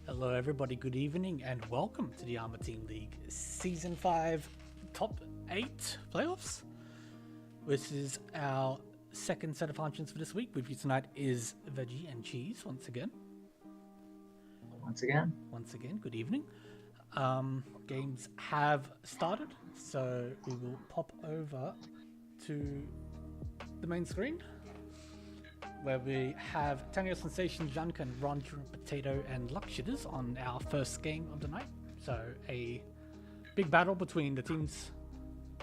Hello everybody, good evening and welcome to the ARMA Team League Season 5 Top 8 Playoffs. This is our second set of functions for this week. With you tonight is Veggie and Cheese once again. Once again, good evening. Games have started, so we will pop over to the main screen, where we have Tango Sensation, Junkan, Ronja, Potato, and Luckshitters on our first game of the night. So a big battle between the teams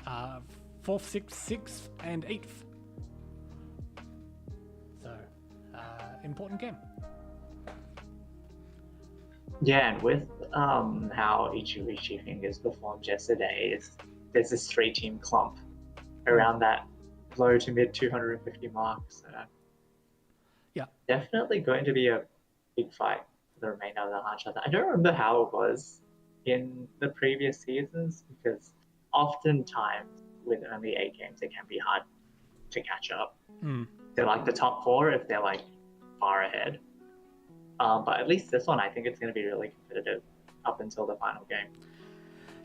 4th, 6th, 6th, and 8th. So, important game. yeah, and with how Riichi Fingers performed yesterday, there's this 3-team clump around that low to mid 250 marks. Yeah, definitely going to be a big fight for the remainder of the Hancha. I don't remember how it was in the previous seasons, because oftentimes with only 8 games, it can be hard to catch up. They're like the top 4 if they're like far ahead. But at least this one, I think it's going to be really competitive up until the final game.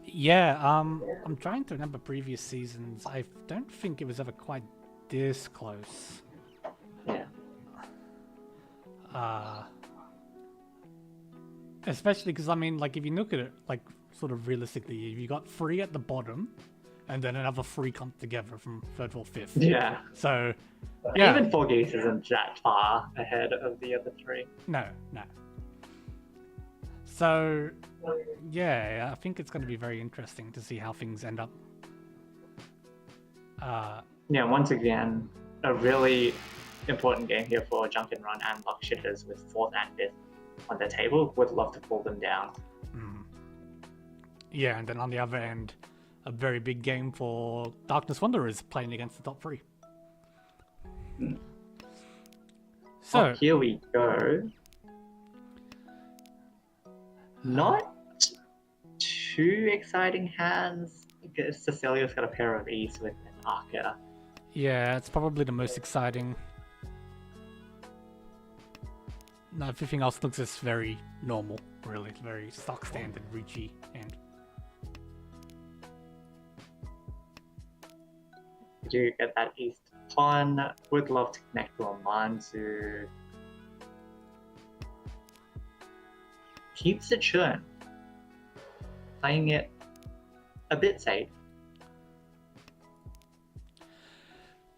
Yeah, I'm trying to remember previous seasons. I don't think it was ever quite this close. Yeah. Especially because, I mean, like, if you look at it, like, sort of realistically, you got 3 at the bottom, and then another 3 come together from 3rd, 4th, 5th. Yeah. So, yeah. Even 4 Geese isn't that far ahead of the other 3. No. So, yeah, I think it's going to be very interesting to see how things end up. Yeah, once again, a really important game here for Junkin Run and Luckshitters with 4th and 5th on the table. Would love to pull them down. Yeah, and then on the other end, a very big game for Darkness Wanderers playing against the top 3. So here we go. Not too exciting hands. Because Cecilia's got a pair of E's with an Arca. Yeah, it's probably the most exciting. No, everything else looks just very normal, really. Very stock standard Riichi and Do get that East pawn. Would love to connect to a Manzu. Keeps the churn. Playing it a bit safe.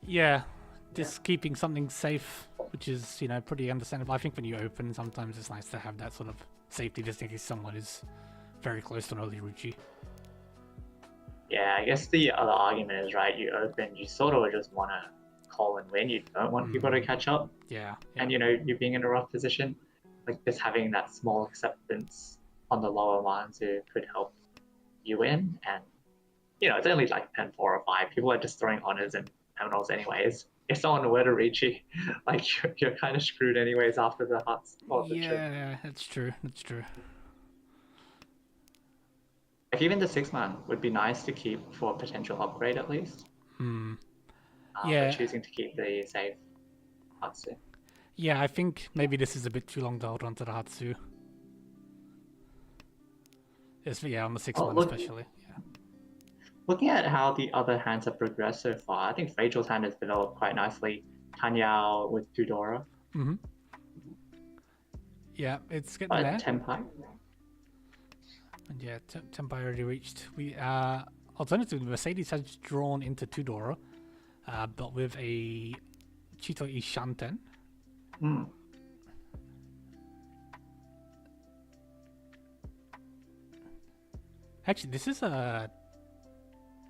yeah, just keeping something safe, which is, pretty understandable. I think when you open, sometimes it's nice to have that sort of safety just in case someone is very close to an early Riichi. Yeah, I guess the other argument is, right, you open, you sort of just want to call and win. You don't want people to catch up. Yeah. And, you're being in a rough position. Like, just having that small acceptance on the lower Manzu could help you win. And, it's only like 10, 4, or 5. People are just throwing honors and terminals anyways. If someone were to reach you, like, you're kind of screwed anyways after the huts. Yeah, that's true. Like, even the 6-man would be nice to keep for a potential upgrade at least. Yeah. But choosing to keep the safe Hatsu. Yeah, I think maybe this is a bit too long to hold on to the Hatsu. On the 6-man especially. Yeah. Looking at how the other hands have progressed so far, I think Rachel's hand has developed quite nicely. Kanyao with Tudora. Yeah, it's getting there. Tempai. And yeah, Tempai already reached. Alternatively, Mercedes has drawn into Tudora, but with a Chito Ishanten. Actually, this is a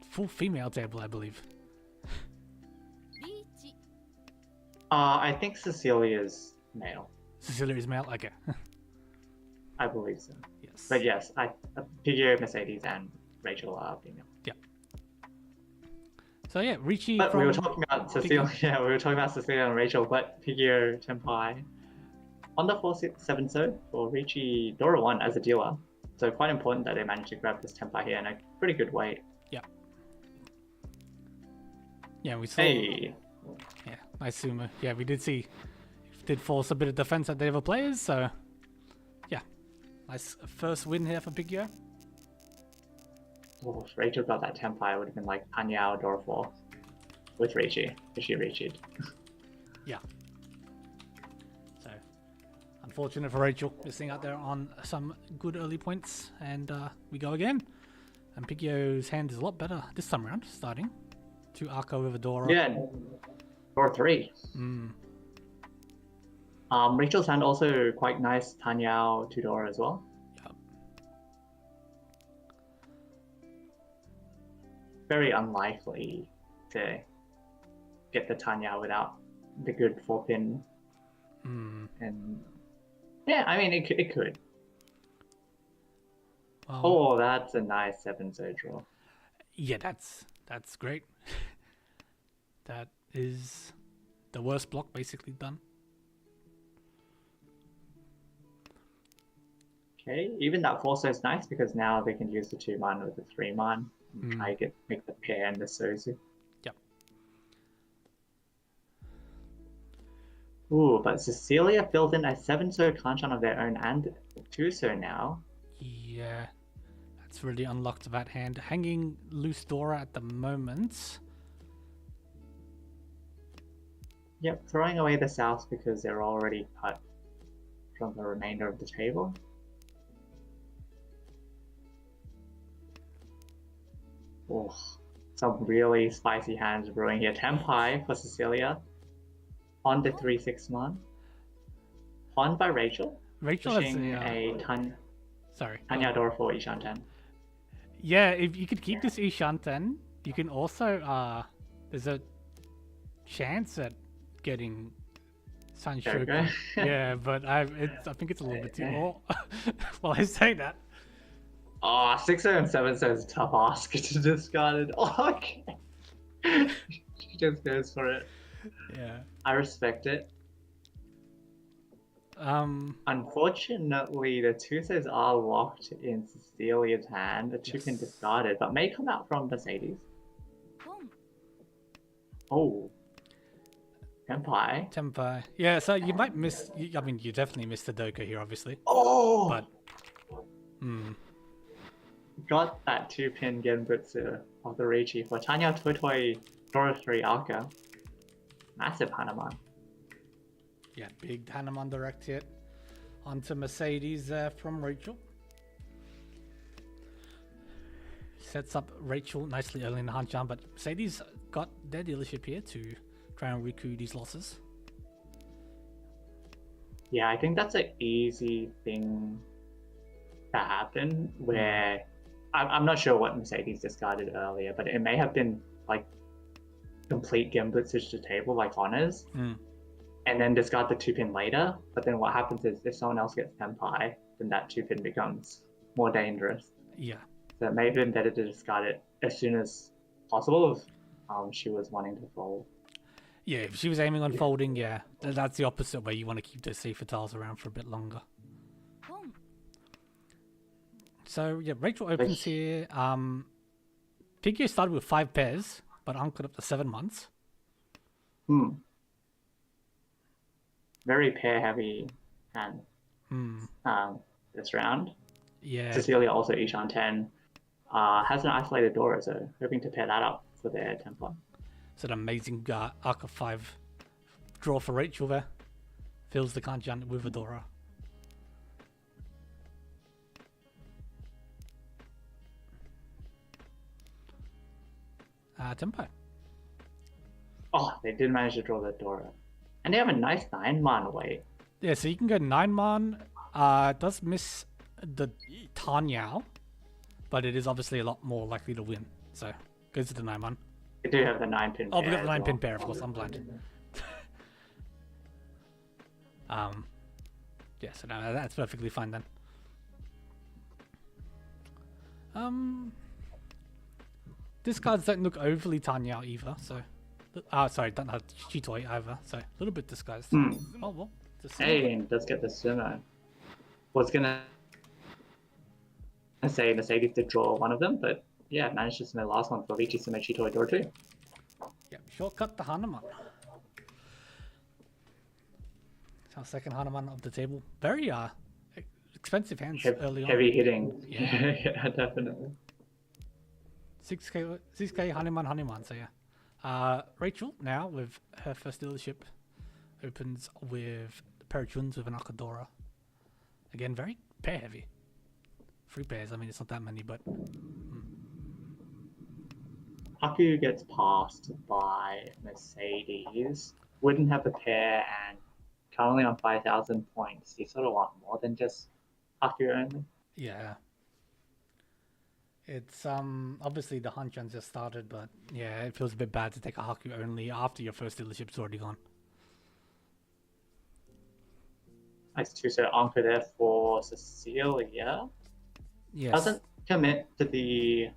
full female table, I believe. I think Cecilia's male. Cecilia is male? Okay. I believe so. Yes. But yes, Piggy, Mercedes, and Rachel are female. Yeah. So yeah, Riichi But from we were talking about Cecilia. Piggy. Yeah, we were talking about Cecilia and Rachel, but Pigio Tenpai on the 4-6-7 so for Riichi Dora 1 as a dealer. So quite important that they managed to grab this Tenpai here in a pretty good way. Yeah. Yeah, we saw. Hey, Yeah, nice sumo. Yeah, we did force a bit of defense at the other players. So yeah, nice first win here for Pigio. oh, if Rachel got that Tenpai, it would have been like Panyao Dora 4 with Riichi if she Riichi'd. Yeah. So unfortunate for Rachel missing out there on some good early points, and we go again. And Pigio's hand is a lot better this time around, starting to Arco with a Dora. Yeah, Dora 3. Rachel's hand also quite nice Panyao to Dora as well. Yep. Very unlikely to get the Tanya without the good 4-pin. And yeah, I mean, it could. Oh, that's a nice 7-0 draw. Yeah, that's great. That is the worst block basically done. Okay, even that 4 is nice because now they can use the 2-man with the 3-man and try to make the pair and the Sozu. Yep. Ooh, but Cecilia filled in a 7-so Kanchan of their own and 2-so now. Yeah, that's really unlocked that hand. Hanging loose Dora at the moment. Yep, throwing away the South because they're already cut from the remainder of the table. Oh, some really spicy hands brewing here. Tenpai for Cecilia. On the 3-6-man. Pawned by Rachel. Rachel pushing has a Tanya Dora for Ishanten. Yeah, if you could keep this Ishanten, you can also there's a chance at getting Sanshoku. Okay. Yeah, but I think it's a little bit too low. Well, I say that. Oh, 6 and 7 says tough ask to discard it. Oh, okay. She just goes for it. Yeah. I respect it. Unfortunately, the 2-says are locked in Cecilia's hand. The 2-pin discarded, but may come out from Mercedes. Oh. Tenpai. Yeah, so you might miss. I mean, you definitely missed the Doka here, obviously. Oh! But. Got that 2-pin Genbutsu of the Riichi for Tanya Totoi Dora 3 Aka. Massive Hanuman. Yeah, big Hanuman direct hit onto Mercedes from Rachel. Sets up Rachel nicely early in the Hanchan, but Mercedes got their dealership here to try and recoup these losses. Yeah, I think that's an easy thing to happen where I'm not sure what Mercedes discarded earlier, but it may have been like complete Genbutsu to table like honors. And then discard the 2-pin later, but then what happens is if someone else gets Tenpai, then that 2-pin becomes more dangerous. Yeah. So it may have been better to discard it as soon as possible if she was wanting to fold. Yeah, if she was aiming on folding, yeah, that's the opposite way. You want to keep those safer tiles around for a bit longer. So yeah, Rachel opens here. Piggy started with 5 pairs, but anchored up to 7 months. Very pair heavy hand this round. Yeah. Cecilia also Ishanten has an isolated Dora, so hoping to pair that up for their Templar. It's an amazing Arc of 5 draw for Rachel there. Fills the Kanchan with a Dora. Tempo. Oh, they did manage to draw the Dora. And they have a nice 9-man away. Yeah, so you can go 9-man. Does miss the Tanyao, but it is obviously a lot more likely to win. So, goes to the 9-man. They do have the 9-pin pair. Oh, we got the 9-pin pair, of course. I'm blind. Yeah, so no, that's perfectly fine then. These cards don't look overly Tanya either, so... sorry, don't have Chitoi either, so a little bit disguised. Hmm. Oh, well. Just Hey, and does get the sumo. Was gonna say Mercedes did draw one of them, but yeah, managed to submit the last one for Riichi Sumo Chitoi draw too. Yeah, shortcut the Hanuman. It's our second Hanuman of the table. Very expensive hands early on. Heavy hitting. Yeah. Yeah, definitely. 6k Hanuman. So yeah. Rachel now with her first dealership opens with Parachuns with an Akadora. Again, very pair heavy. 3 pairs. I mean, it's not that many, but Haku gets passed by Mercedes. Wouldn't have a pair and currently on 5,000 points. You sort of want more than just Haku only. yeah. It's obviously the Hanchan just started, but yeah, it feels a bit bad to take a Haku only after your first dealership's already gone. Nice two-set anchor there for Cecilia. Yes. Doesn't commit to the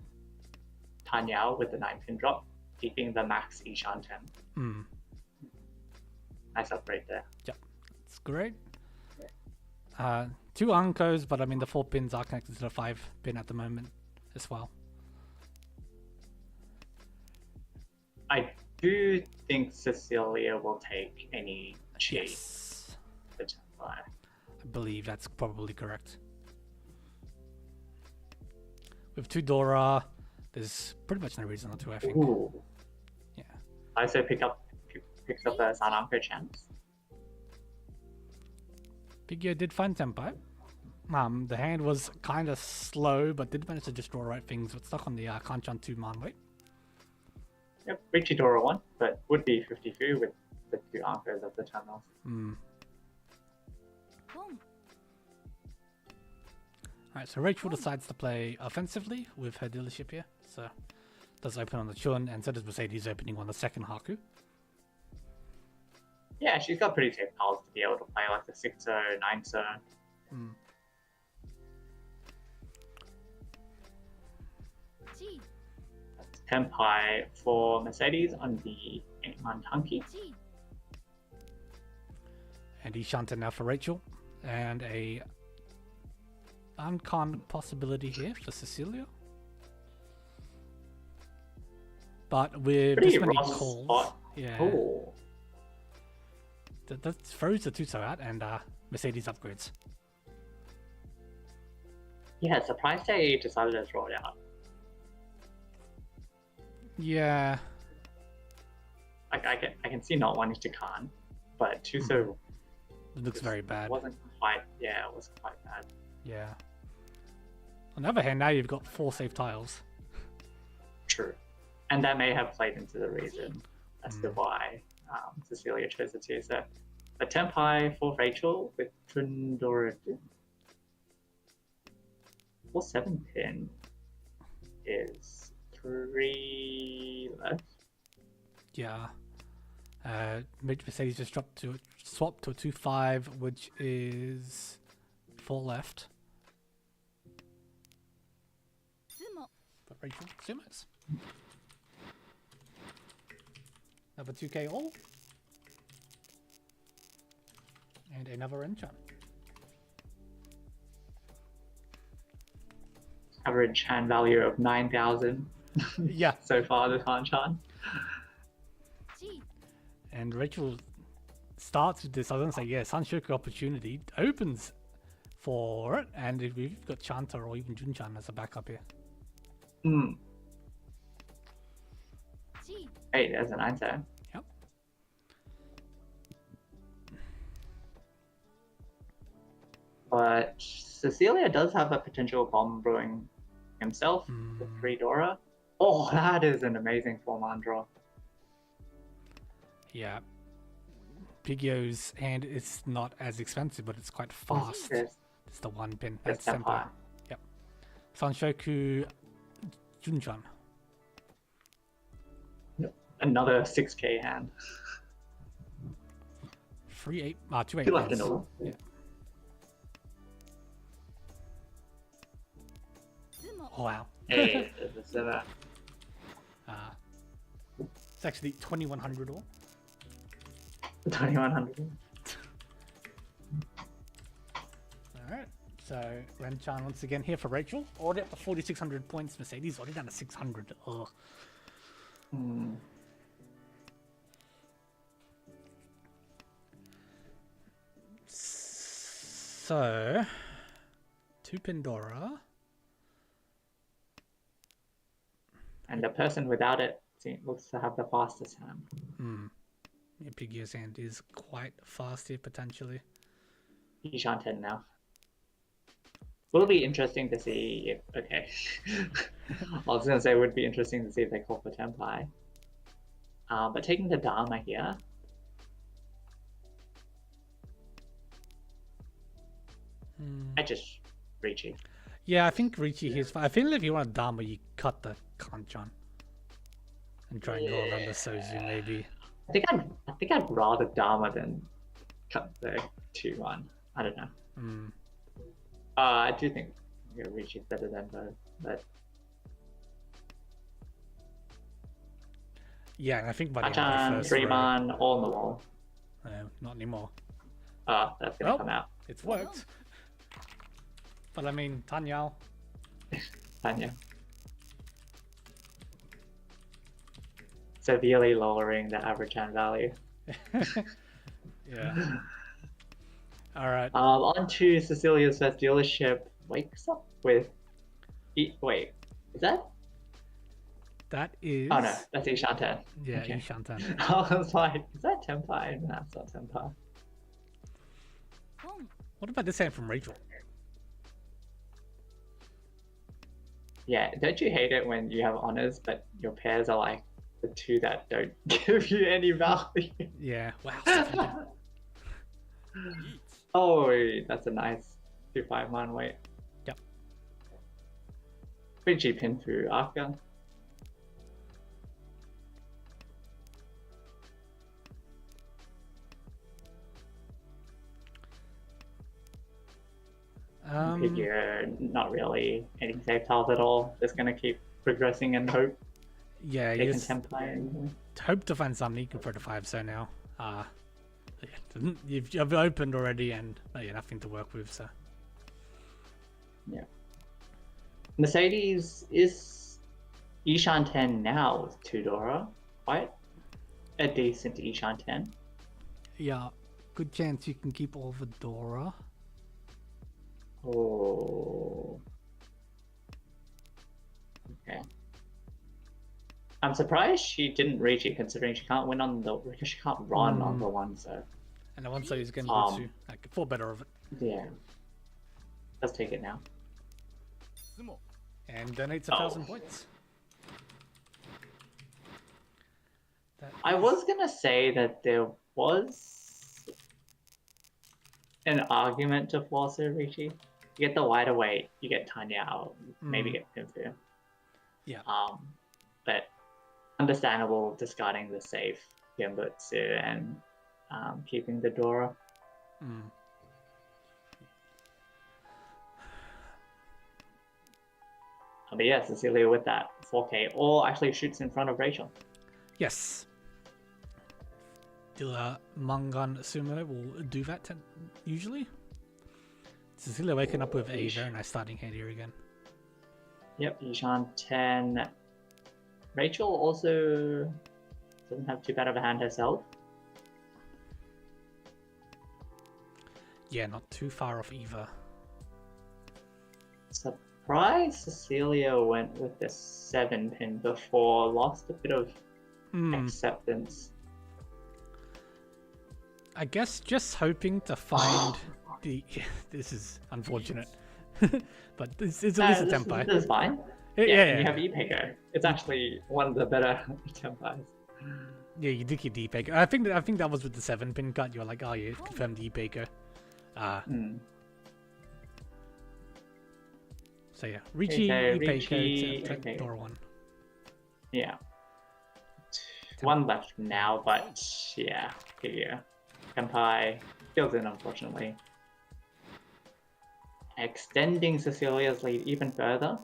Tanyao with the 9-pin drop, keeping the max Ishan 10. Nice upgrade there. Yep, it's great. 2 Ankos, but I mean the 4 pins are connected to the 5 pin at the moment as well. I do think Cecilia will take any cheat. Yes. For 10-5. I believe that's probably correct. With 2 Dora, there's pretty much no reason not to, I think. Ooh. Yeah. I also picks up a Sananko chance. Figure did find Senpai. The hand was kind of slow, but did manage to just draw right things. But stuck on the Kanchan 2 man weight. Yep, Riichi Dora 1, but would be 52 with the 2 anchors of the tunnels. Alright, so Rachel decides to play offensively with her dealership here. So does open on the Chun, and so does Mercedes opening on the second Haku. Yeah, she's got pretty safe piles to be able to play like the 6-0, 9-0. That's Tenpai for Mercedes on the 8-man Tanki. And Ishanta now for Rachel. And a uncon possibility here for Cecilia. But with Pretty this many rough calls, spot. yeah, Oh, that throws the 2-so out, and Mercedes upgrades. yeah, surprised they decided to throw it out. Yeah, Like I can see not wanting to Khan, but Tuso it looks very bad. wasn't quite, yeah, it was quite bad. Yeah. On the other hand, now you've got 4 safe tiles. True. And that may have played into the reason as to why Cecilia chose the 2. So a Tenpai for Rachel with Trundora. For 7-pin is 3 left. Yeah. Mercedes just swapped to a 2-5, which is 4 left. But Rachel Sumos. Another 2k all. And another enchant. Average hand value of 9,000 Yeah. so far this Hanchan. And Rachel starts with this, I was going to say, yeah, Sanshoku opportunity, opens for it, and we've got Chanta or even Junchan as a backup here. Hey, there's an 9-0. Yep. But Cecilia does have a potential bomb brewing himself with 3 Dora. Oh, that is an amazing 4-man draw. Yeah. Pigio's hand is not as expensive, but it's quite fast. Yes. It's the 1 pin. That's That's Senpai. Senpai. Yep. Sanshoku Junchan. Another 6k hand. 2 8 Two left in pins. all. Yeah. Oh, wow. Hey, there's a 7. It's actually 2100 all. 2100. Alright, so Renchan once again here for Rachel. Already up to 4600 points. Mercedes already down to 600. Ugh. Hmm. So, to Pandora. And the person without it looks to have the fastest hand. Yeah, Piggy's hand is quite fast here potentially. Ishan 10 now. Will be interesting to see if, okay. I was gonna say it would be interesting to see if they call for Tempai. But taking the Dharma here. I just Riichi. Yeah, I think Riichi here's fine. I feel if you want a Dharma, you cut the Kanchan. And try and go around the Sozu maybe. I think I'd rather Dharma than cut the 2-1. I don't know. I do think Riichi is better than both, but yeah, and I think by the end Kanchan, of the first row, 3-man, all on the wall. not anymore. That's gonna come out. It's worked. But I mean, Tanyao. Tanya. Severely lowering the average hand value. Yeah. Alright. On to Cecilia's first dealership. Wakes up with. Wait, is that? That is. Oh no, that's Ishan 10. Yeah, Okay. Ishan 10. I was like, is that Tempai? No, it's not Tempai. What about this hand from Rachel? Yeah, don't you hate it when you have honors, but your pairs are like the two that don't give you any value? Yeah, wow. Oh, that's a nice 2-5-man weight. Yep. Riichi pin through Arca. Figure not really any safe tiles at all. Just gonna keep progressing and hope Yeah, they can yes. template. Hope to find something you can throw to 5 so now. Yeah, you've opened already and yeah, nothing to work with, so. Yeah. Mercedes is Ishan 10 now with 2 Dora. Quite a decent Ishan 10. Yeah, good chance you can keep all the Dora. Oh. Okay. I'm surprised she didn't reach it, considering she can't win on the because she can't run on the one. So. And the one so he's going to do like for better of it. Yeah. Let's take it now. And donates 1,000 points. I was gonna say that there was an argument to force her, Riichi. You get the wider weight, you get Tanya out, maybe get Pinfu. Yeah. But understandable discarding the safe Genbutsu and keeping the Dora. But yeah, Cecilia with that 4K, or actually shoots in front of Rachel. Yes. Mangan Sumo will do that usually. Cecilia waking up with a very nice starting hand here again. Yep, Ishan 10. Rachel also doesn't have too bad of a hand herself. Yeah, not too far off either. Surprised Cecilia went with the 7-pin before, lost a bit of acceptance. I guess just hoping to find the. This is unfortunate, but it's at least a Tempai. This is fine. Yeah. You have E-Picker. It's actually one of the better Tempais. Yeah, you did keep the E-Picker. I think that was with the 7-pin cut. You're like, oh yeah, confirmed the E-Picker. So yeah, Riichi, E-Picker, Dora 1. Yeah. One left now, but yeah, Tempai kills in, unfortunately. Extending Cecilia's lead even further.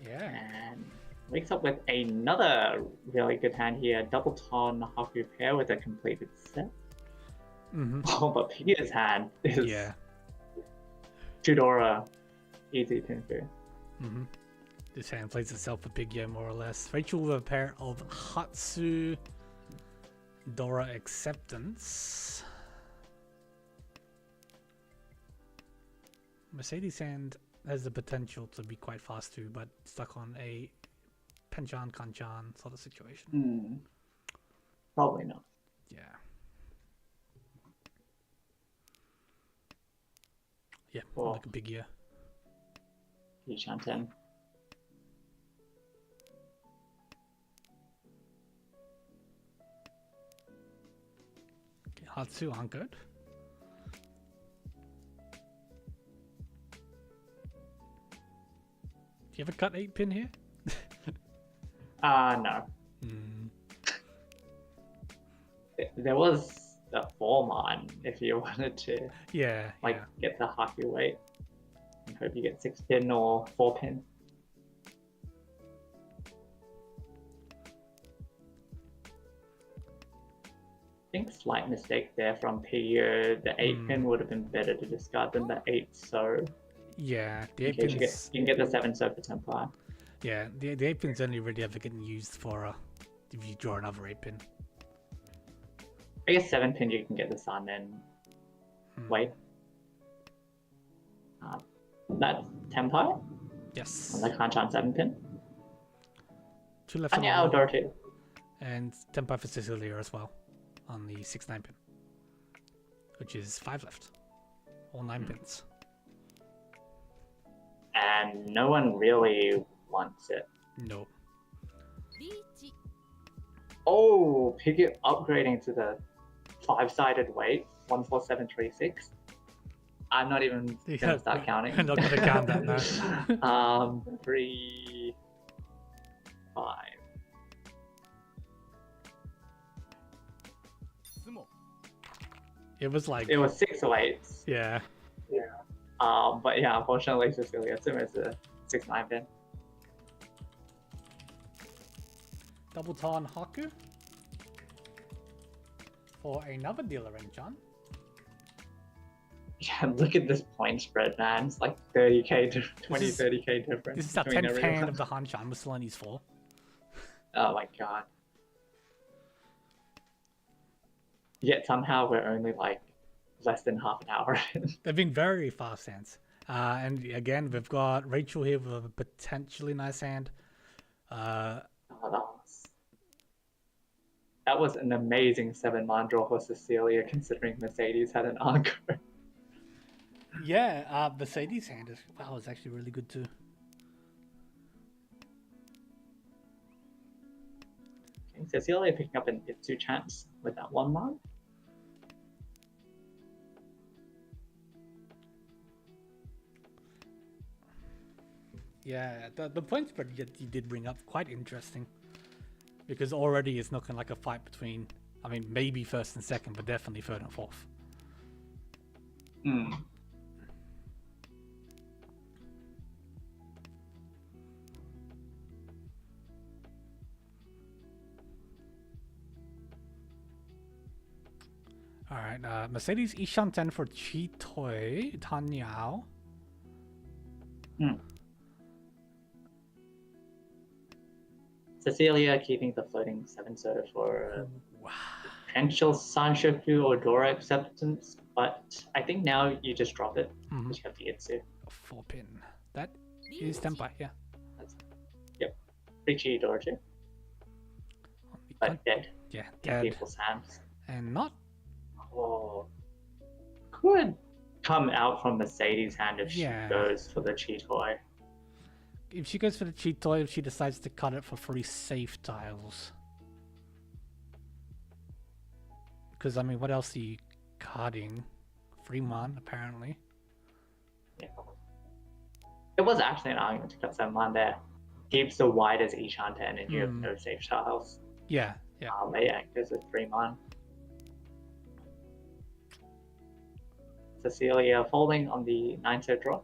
Yeah. And wakes up with another really good hand here. Double Ton Haku pair with a completed set. Mm-hmm. Oh, but Piggy's hand is Yeah. Tudora easy Pinfu. Mm-hmm. This hand plays itself for Pigya more or less. Rachel with a pair of Hatsu Dora Acceptance. Mercedes hand has the potential to be quite fast too, but stuck on a Penchan Kanchan sort of situation. Probably not. Yeah. Yeah, Cool. like a big year. Yishanten. Okay, Hatsu anchored. Do you ever cut 8 pin here? No. There was a 4-man if you wanted to Yeah, get the Haku weight. And hope you get 6 pin or 4 pin. I think slight mistake there from Pio. The 8 pin would have been better to discard than the 8 so. Yeah, the In 8 case pins. you can get the 7 so for Templar. Yeah, the 8 pin's only really ever getting used for if you draw another 8 pin. I guess 7 pin you can get the Sun and wait. That's Templar. Yes. And the Kanchan 7 pin. 2 left And on yeah, the outdoor wall. too. And Tempai for Cecilia as well on the 6-9 pin, which is 5 left. All 9 pins. And no one really wants it. No. Riichi. Oh, Piggy upgrading to the 5-sided weight, 14736. I'm not even gonna start counting. I'm not gonna count that now. 3, 5. It was like It was 6 weights. yeah. But yeah, unfortunately, Cecilia Sim is a 6-9 pin. Double Ton Haku for another dealer Enchan. Yeah, look at this point spread, man. It's like 30k to 30k difference. This is our between 10th everyone. hand of the Hanshan with Seleni's 4. Oh my god. Yet somehow we're only like less than half an hour in. They've been very fast hands. And again, we've got Rachel here with a potentially nice hand. Oh, that was an amazing 7-man draw for Cecilia, considering Mercedes had an encore. Yeah, Mercedes' hand is actually really good too. Okay, Cecilia picking up an Itsu chance with that 1-man. Yeah, the point spread you did bring up quite interesting, because already it's looking like a fight between, I mean, maybe first and second, but definitely third and fourth. All right, Mercedes Ishanten for Chitoy Tanyao. Cecilia keeping the floating 7 soda for Wow. potential Sanshoku or Dora acceptance, but I think now you just drop it because you have the Itsu. 4 pin. That is Tempai, yeah. Yep. Riichi Dora too. But dead. Yeah, In dead. people's hands. And not. Oh. Could come out from Mercedes' hand if Yeah. she goes for the Cheetoy. If she goes for the cheat toy, if she decides to cut it for 3 safe tiles. Because, I mean, what else are you cutting? 3-man, apparently. Yeah. It was actually an argument to cut 7-man there. Keeps the wide as Ishanten and you have no safe tiles. Yeah, yeah. But yeah, it goes with 3-man. Cecilia folding on the 9-set draw.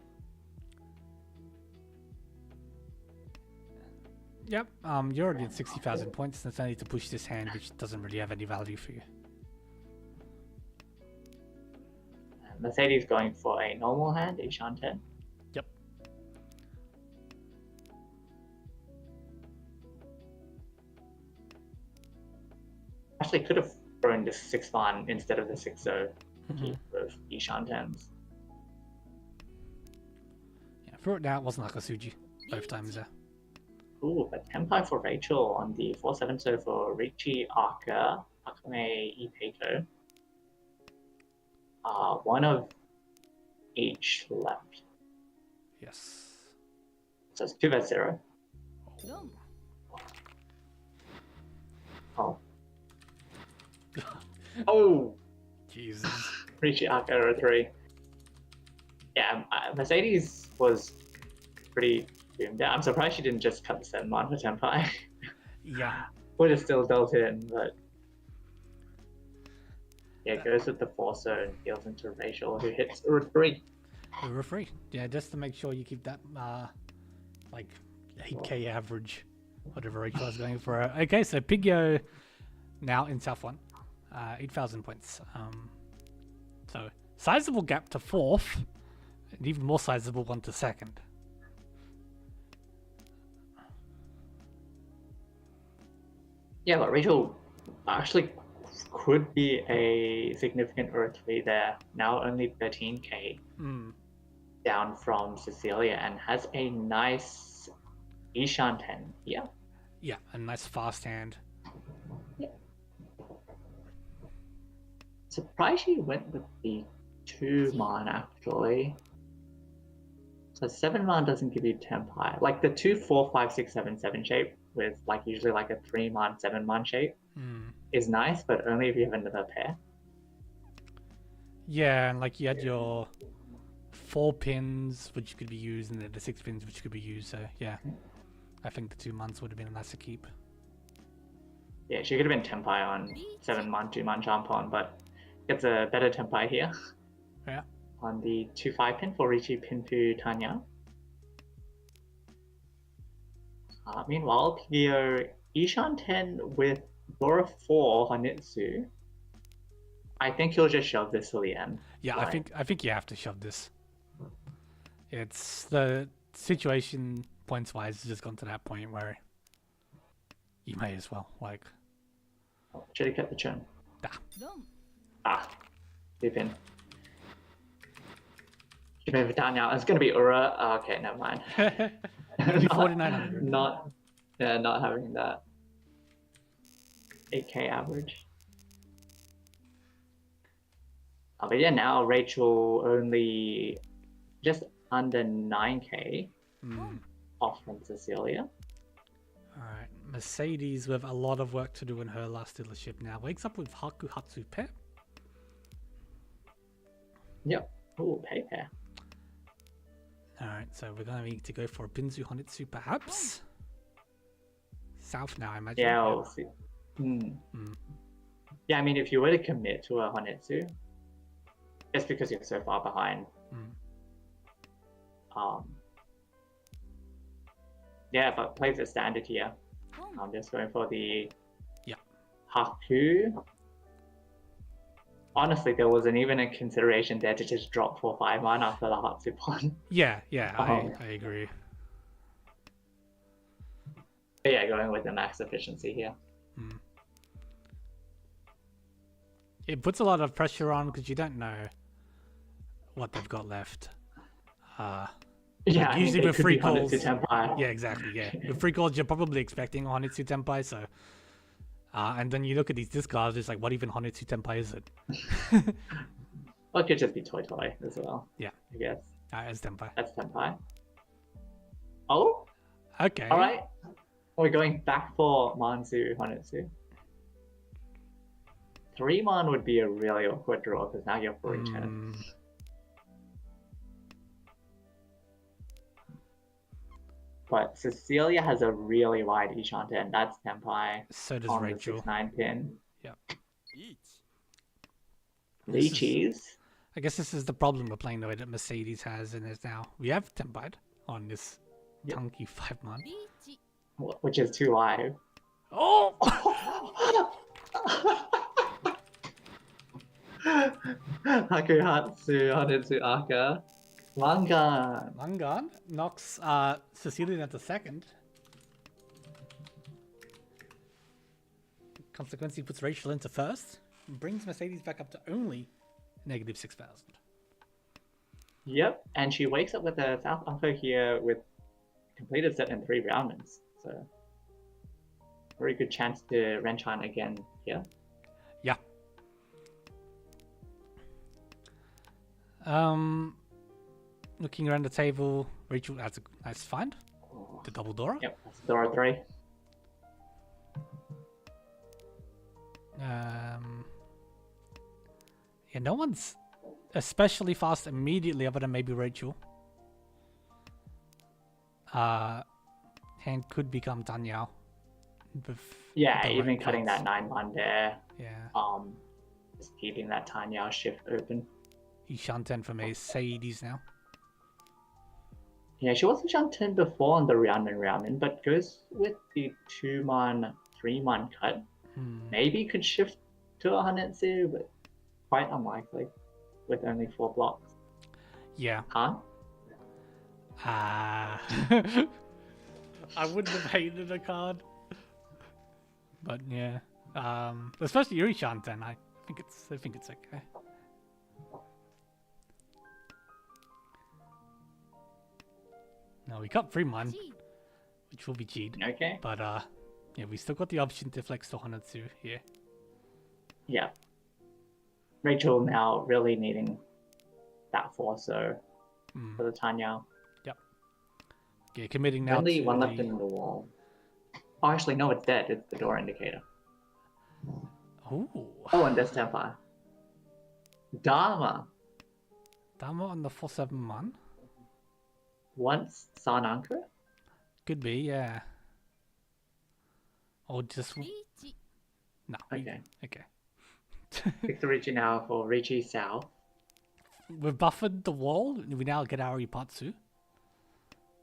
Yep. You're already at 60,000 points. That's only to push this hand, which doesn't really have any value for you. Mercedes going for a normal hand, Ishan 10. Yep. Actually, could have thrown the 6-1 instead of the 6-0 Mhm. with Ishan 10s. Yeah, for it now, it wasn't like a Suji both times there. Ooh, but Tempai for Rachel on the 4-7, so for Riichi, Arca, Akame, Ipeiko. One of each left. Yes. So it's 2-0. 4 Oh. Oh! Jesus. Riichi, Arca, 3. Yeah, Mercedes was pretty doomed out. I'm surprised she didn't just cut the 7-1 for Tempai. Yeah. Would have still dealt in, but yeah, goes with the 4-0 and deals into Rachel, who hits a 3. We were free. Yeah, just to make sure you keep that, like, 8k average, whatever Rachel was going for. Okay, so Pigyo now in South 1, 8,000 points. So, sizable gap to 4th, and even more sizable one to 2nd. Yeah, but Rachel actually could be a significant Earth 3 there. Now only 13k down from Cecilia, and has a nice Ishan 10. Yeah. Yeah, a nice fast hand. Surprised she went with the 2-man actually. So 7-man doesn't give you Tempai. Like the 2, 4, 5, 6, 7, 7 shape with like usually like a 3-man, 7-man shape is nice, but only if you have another pair. Yeah, and like you had your 4 pins, which could be used, and then the 6 pins, which could be used. So yeah, I think the 2 months would have been a nicer keep. Yeah, she could have been Tempai on 7-man, 2-man jump on, but gets a better Tempai here. Yeah. On the 2-5 pin for Riichi Pinpu Tanya. Meanwhile, Pigyo Ishan 10 with Dora 4 Hanitsu. I think he'll just shove this till the end. Yeah, Like, I think you have to shove this. It's the situation points wise has just gone to that point where you may as well like. should have kept the churn. 4 Deep in. Should move it down now. It's gonna be Ura. Okay, never mind. Maybe 4,900. Not having that 8k average. But yeah, now Rachel only just under 9k off from Cecilia. Alright, Mercedes with a lot of work to do in her last dealership now. Wakes up with Haku Hatsu Pet. Yep. Ooh, pay pair. Alright, so we're going to need to go for a Binzu Honitsu perhaps. South now, I imagine. Yeah, we'll see. Yeah, I mean, if you were to commit to a Honetsu, just because you're so far behind, yeah, but plays it standard here. I'm just going for the Haku. Honestly, there wasn't even a consideration there to just drop 4-5-1 after the Hatsupon. Yeah, I agree. But yeah, going with the max efficiency here. It puts a lot of pressure on because you don't know what they've got left. Yeah, I usually mean, with free calls. Tenpai. Yeah, exactly. Yeah, with free calls, you're probably expecting Honitsu Tenpai. So, and then you look at these discards, it's like, what even Honitsu Tenpai is it? Well, it could just be Toy Toy as well. Yeah, I guess. It's Tenpai. That's Tenpai. Oh. Okay. All right. We're going back for Mansu Honitsu. 3-man would be a really awkward draw because now you're for return. But Cecilia has a really wide Ishanta, and that's Tenpai. So does on Rachel. The 6-9 pin. Yeah. Riichi's. I guess this is the problem we're playing the way that Mercedes has, and is now we have Tenpai on this chunky 5-man. リーチ which is 2 live. Oh! Hakuhatsu Honetsu Aka. Mangan. Mangan knocks Cecilian at the second. Consequently, puts Rachel into first. And brings Mercedes back up to only negative 6,000. Yep, and she wakes up with a South Uncle here with completed set in 3 rounds. So, very good chance to Renchan again here. Yeah. Looking around the table, Rachel has a nice find. The double Dora. Yep, that's Dora 3. Yeah, no one's especially fast immediately other than maybe Rachel. Hand could become Danyao. Yeah, even cutting that 9-1 there. Yeah. Just keeping that Tanyao shift open. Ishanten for Mercedes now. Yeah, she wasn't Shanten before on the round, but goes with the 2-man, 3-man cut. Maybe could shift to a Hanetsu, but quite unlikely with only 4 blocks. Yeah. Huh? I wouldn't have hated a card. But yeah. Especially Yuri Shanten, I think it's okay. No, we got 3-man, which will be cheat. Okay. But yeah, we still got the option to flex to Hanatsu here. Yeah. Rachel now really needing that 4-so for the Tanyao. Yep. Yeah, committing now Only to 1 left in the wall. Oh, actually, no, it's dead. It's the door indicator. Ooh. Oh, and there's Tenpai. Dharma. Damo on the 4-7-man. Once Sananka? Could be, yeah. Or just... Riichi. No. Okay. Okay. Pick the Riichi now for Riichi South. We've buffered the wall. We now get our Ipatsu.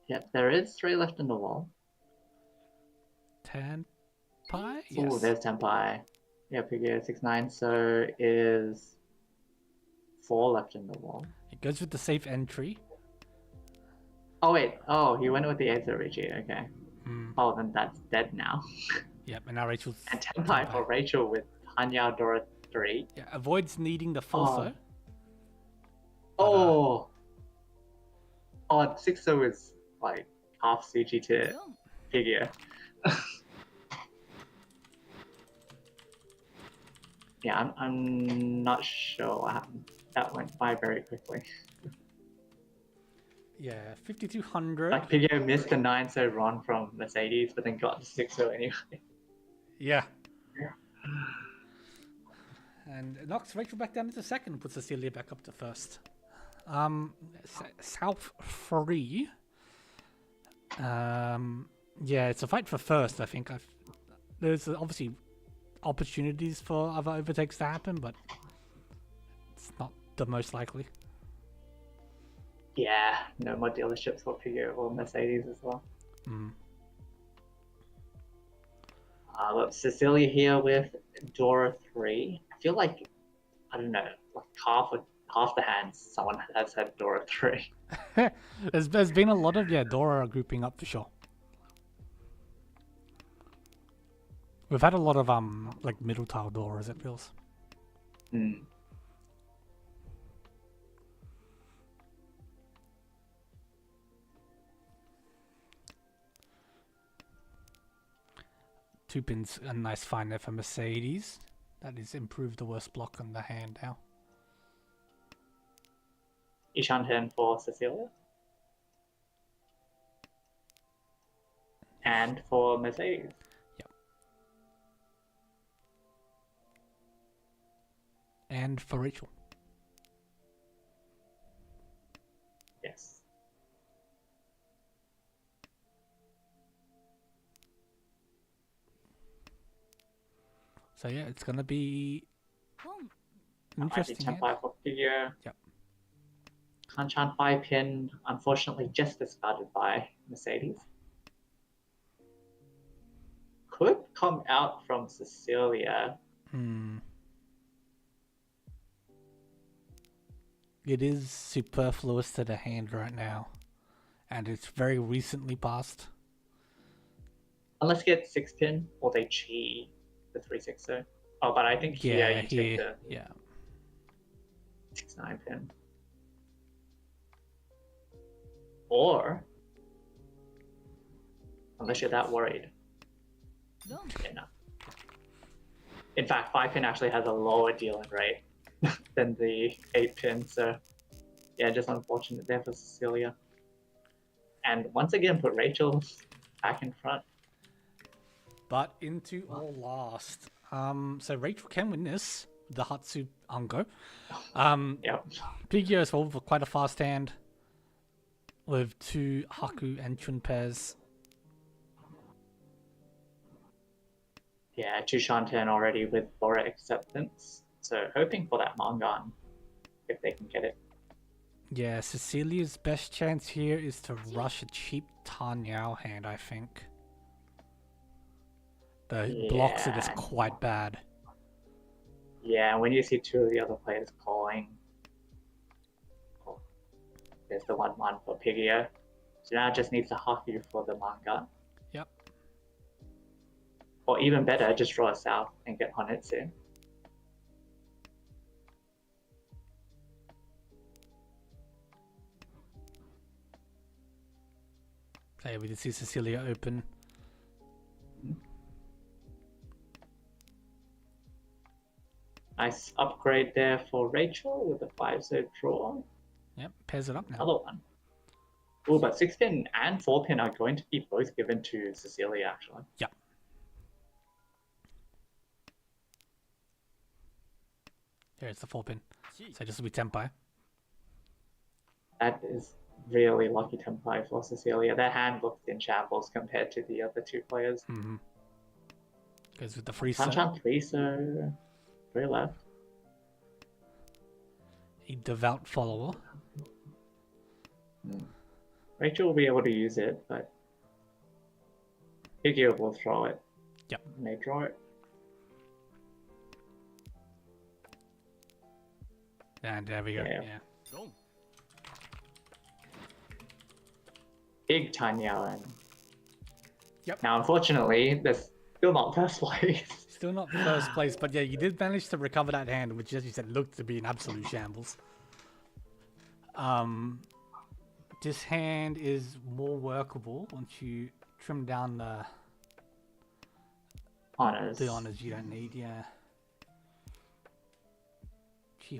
Yep, there is 3 left in the wall. Tenpai? Oh, there's Tenpai. Yeah, figure 6-9, so is 4 left in the wall. It goes with the safe entry. Oh, wait. Oh, he went with the 8-so Riichi. Okay. Oh, then that's dead now. Yep, and now Rachel's... And Tenpai for Rachel with Hanya Dora 3. Yeah, avoids needing the 4-so. Oh! Oh, 6-so is like half CG to figure. Yeah, I'm not sure what happened. That went by very quickly. Yeah, 5,200. Like figure missed the 9-so run from Mercedes, but then got the 6-so anyway. Yeah. And it knocks Rachel back down into second, puts Cecilia back up to first. South 3. Yeah, it's a fight for first, I think. There's obviously opportunities for other overtakes to happen, but it's not the most likely. Yeah, no more dealerships for figure or Mercedes as well. Look, Cecilia here with Dora 3. I feel like, I don't know, like half the hands someone has had Dora 3. There's been a lot of Dora grouping up for sure. We've had a lot of like middle tile Doras, it feels. Two pins, a nice find there for Mercedes. That is improved the worst block on the hand now. Ishanten for Cecilia. And for Mercedes. Yep. And for Rachel. Yes. So yeah, it's gonna be interesting. Tenpai for figure. Yep. Kanchan 5 pin, unfortunately just discarded by Mercedes. could come out from Cecilia. It is superfluous to the hand right now, and it's very recently passed. Unless you get 6-pin or they cheat the 3-6-0. Oh, but I think here you take the 6-9-pin. Or, unless you're that worried. Dum. Yeah, no. In fact, 5-pin actually has a lower dealing rate than the 8-pin, so yeah, just unfortunate there for Cecilia. And once again, put Rachel back in front. But into or last. So Rachel can win this. The Hatsu Ango. Yep. Pigio as well with quite a fast hand. With 2 Haku and Chun pairs. Yeah, 2 Shantan already with Bora acceptance. So hoping for that Mangan if they can get it. Yeah, Cecilia's best chance here is to rush a cheap Tanyao hand, I think. The blocks it is quite bad. Yeah, when you see 2 of the other players calling, there's the 1-1 for Pigio. So now it just needs to Haku for the Mangan. Yep. Or even better, just draw a south and get Honetsu. So yeah, we did see Cecilia open. Nice upgrade there for Rachel with a 5-0 draw. Yep, pairs it up now. Another one. Oh, but 6-pin and 4-pin are going to be both given to Cecilia, actually. Yep. Here it's the 4-pin. So this will be Tenpai. That is really lucky Tenpai for Cecilia. Their hand looked in shambles compared to the other 2 players. Goes with the free Sanchan 3, so 3 left. A devout follower. Rachel will be able to use it, but Higio will throw it. Yep. May draw it. And there we go. Yeah. Yeah. Big Tanya and Yep. now unfortunately there's still not first place. Still not first place, but yeah, you did manage to recover that hand, which, as you said, looked to be an absolute shambles. This hand is more workable once you trim down the Honors. you don't need. Yeah. He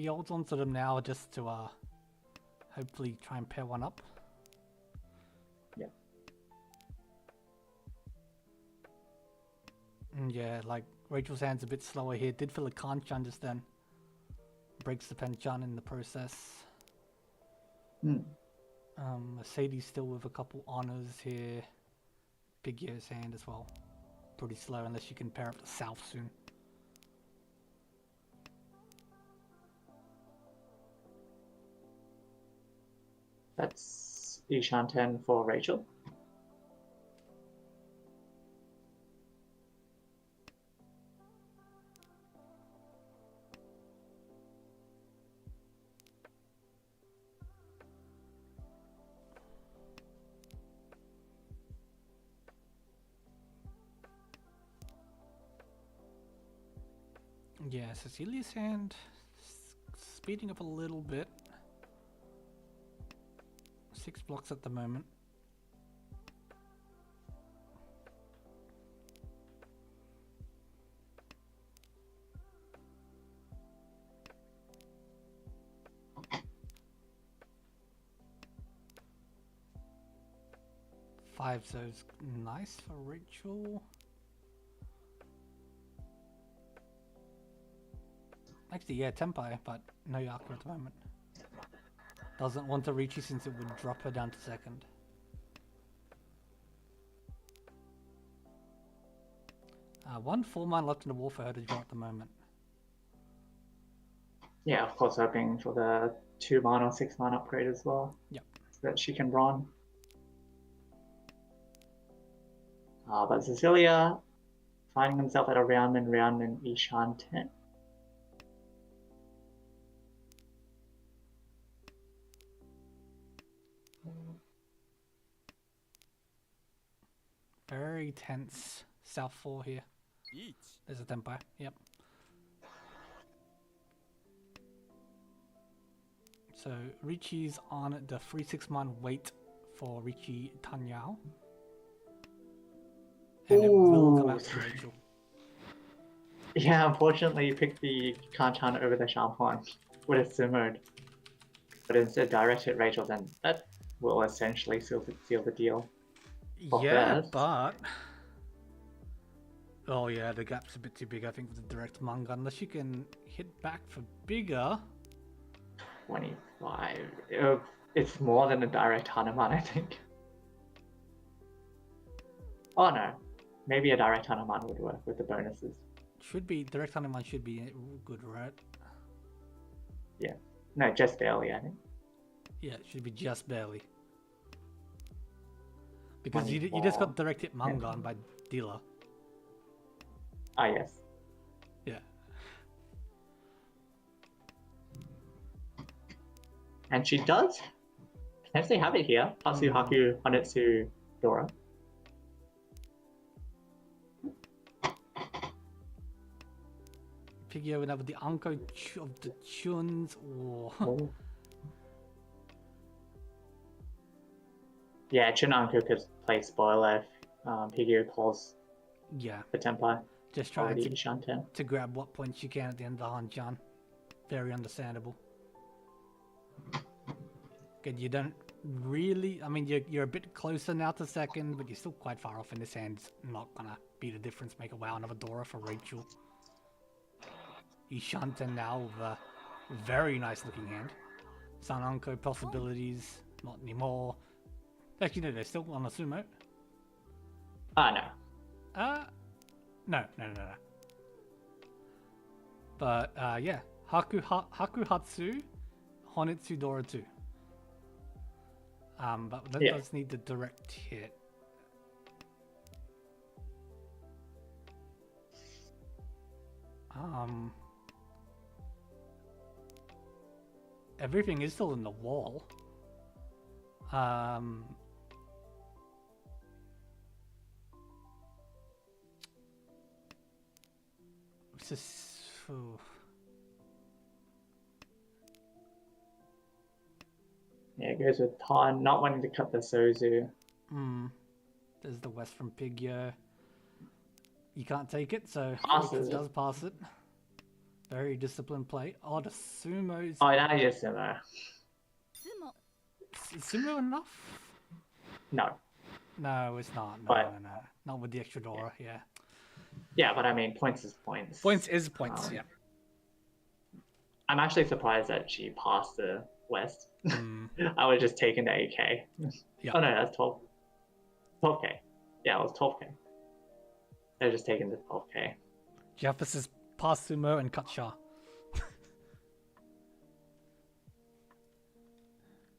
holds on to them now just to hopefully try and pair one up. Yeah. Yeah, like Rachel's hand's a bit slower here. Did feel a Kanchan just then. Breaks the Penchan in the process. Mercedes still with a couple honors here. Big Yo's hand as well. Pretty slow unless you can pair up the South soon. That's Ishanten for Rachel. Yeah, Cecilia's hand speeding up a little bit. 6 blocks at the moment. Five, so it's nice for Rachel. Actually, yeah, Tenpai, but no Yaku at the moment. Doesn't want to Riichi since it would drop her down to second. One 4-man left in the wall for her to draw at the moment. Yeah, of course, hoping for the 2-man or 6-man upgrade as well. Yep. So that she can run. But Cecilia finding himself at a round and Ishan 10. Very tense. South 4 here. There's a tempo. Yep. So Riichi's on the 3-6-man wait for Riichi Tanyao. And it will come out to Rachel. Yeah, unfortunately you picked the Kanchan over the Champagne with a Simode. But instead directed Rachel, then that will essentially seal the deal. Yeah, first. but... Oh yeah, the gap's a bit too big, I think, with the direct manga. Unless you can hit back for bigger. 25. It's more than a direct Hanuman, I think. Oh no. Maybe a direct Hanuman would work with the bonuses. Should be, direct Hanuman should be good, right? Yeah. No, just barely, I think. Yeah, it should be just barely. Because you just got direct hit Mangan by dealer. Ah, yes. Yeah. And she does potentially have it here. Hatsu Haku Hanetsu Dora. Figure whenever the Anko of the Chuns or... Oh. Yeah, Chunanku could play spoiler if Pigio calls Yeah, the Tempai. just trying Already Shanten. to grab what points you can at the end of the Hanchan. Very understandable. Good, you don't really... I mean, you're a bit closer now to second, but you're still quite far off, and this hand's not gonna be the difference maker. Wow, another Dora for Rachel. Ishanten now with a very nice looking hand. Sananko possibilities, not anymore. Actually, no, they're still on a sumo. Ah, no. No. But, yeah. Haku Hatsu, Honitsu Dora 2. But that does need the direct hit. Everything is still in the wall. Yeah, it goes with Tan not wanting to cut the Sozu. There's the West from Pigyo. You can't take it, so Passes it does pass it. Very disciplined play. Oh, the sumos. Oh, that is similar. Is sumo enough? No. No, it's not. No, But- no. Not with the extra Dora, yeah. Yeah, but I mean, points is points. Points is points, yeah. I'm actually surprised that she passed the West. Mm. I was just taking the AK. Yeah. Oh no, that's 12. 12k. Yeah, it was 12k. They're just taking the 12k. Jefferson's pass sumo and cut Shah.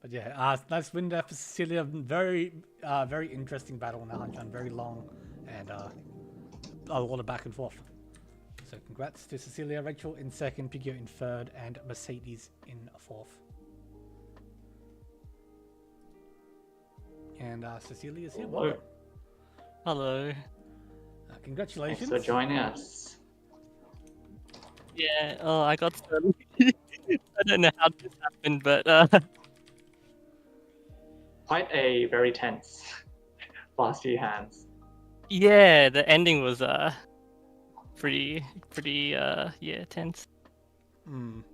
But yeah, nice win there for Cecilia. Very interesting battle in the Hanchan. Very long and a lot of back and forth. So congrats to Cecilia, Rachel in second, Pigio in third, and Mercedes in fourth. And Cecilia's here. Welcome. Hello. Congratulations. Thanks for joining us. Yeah, I got some... I don't know how this happened, but Quite a very tense last few hands. yeah, the ending was pretty yeah, tense. I mean,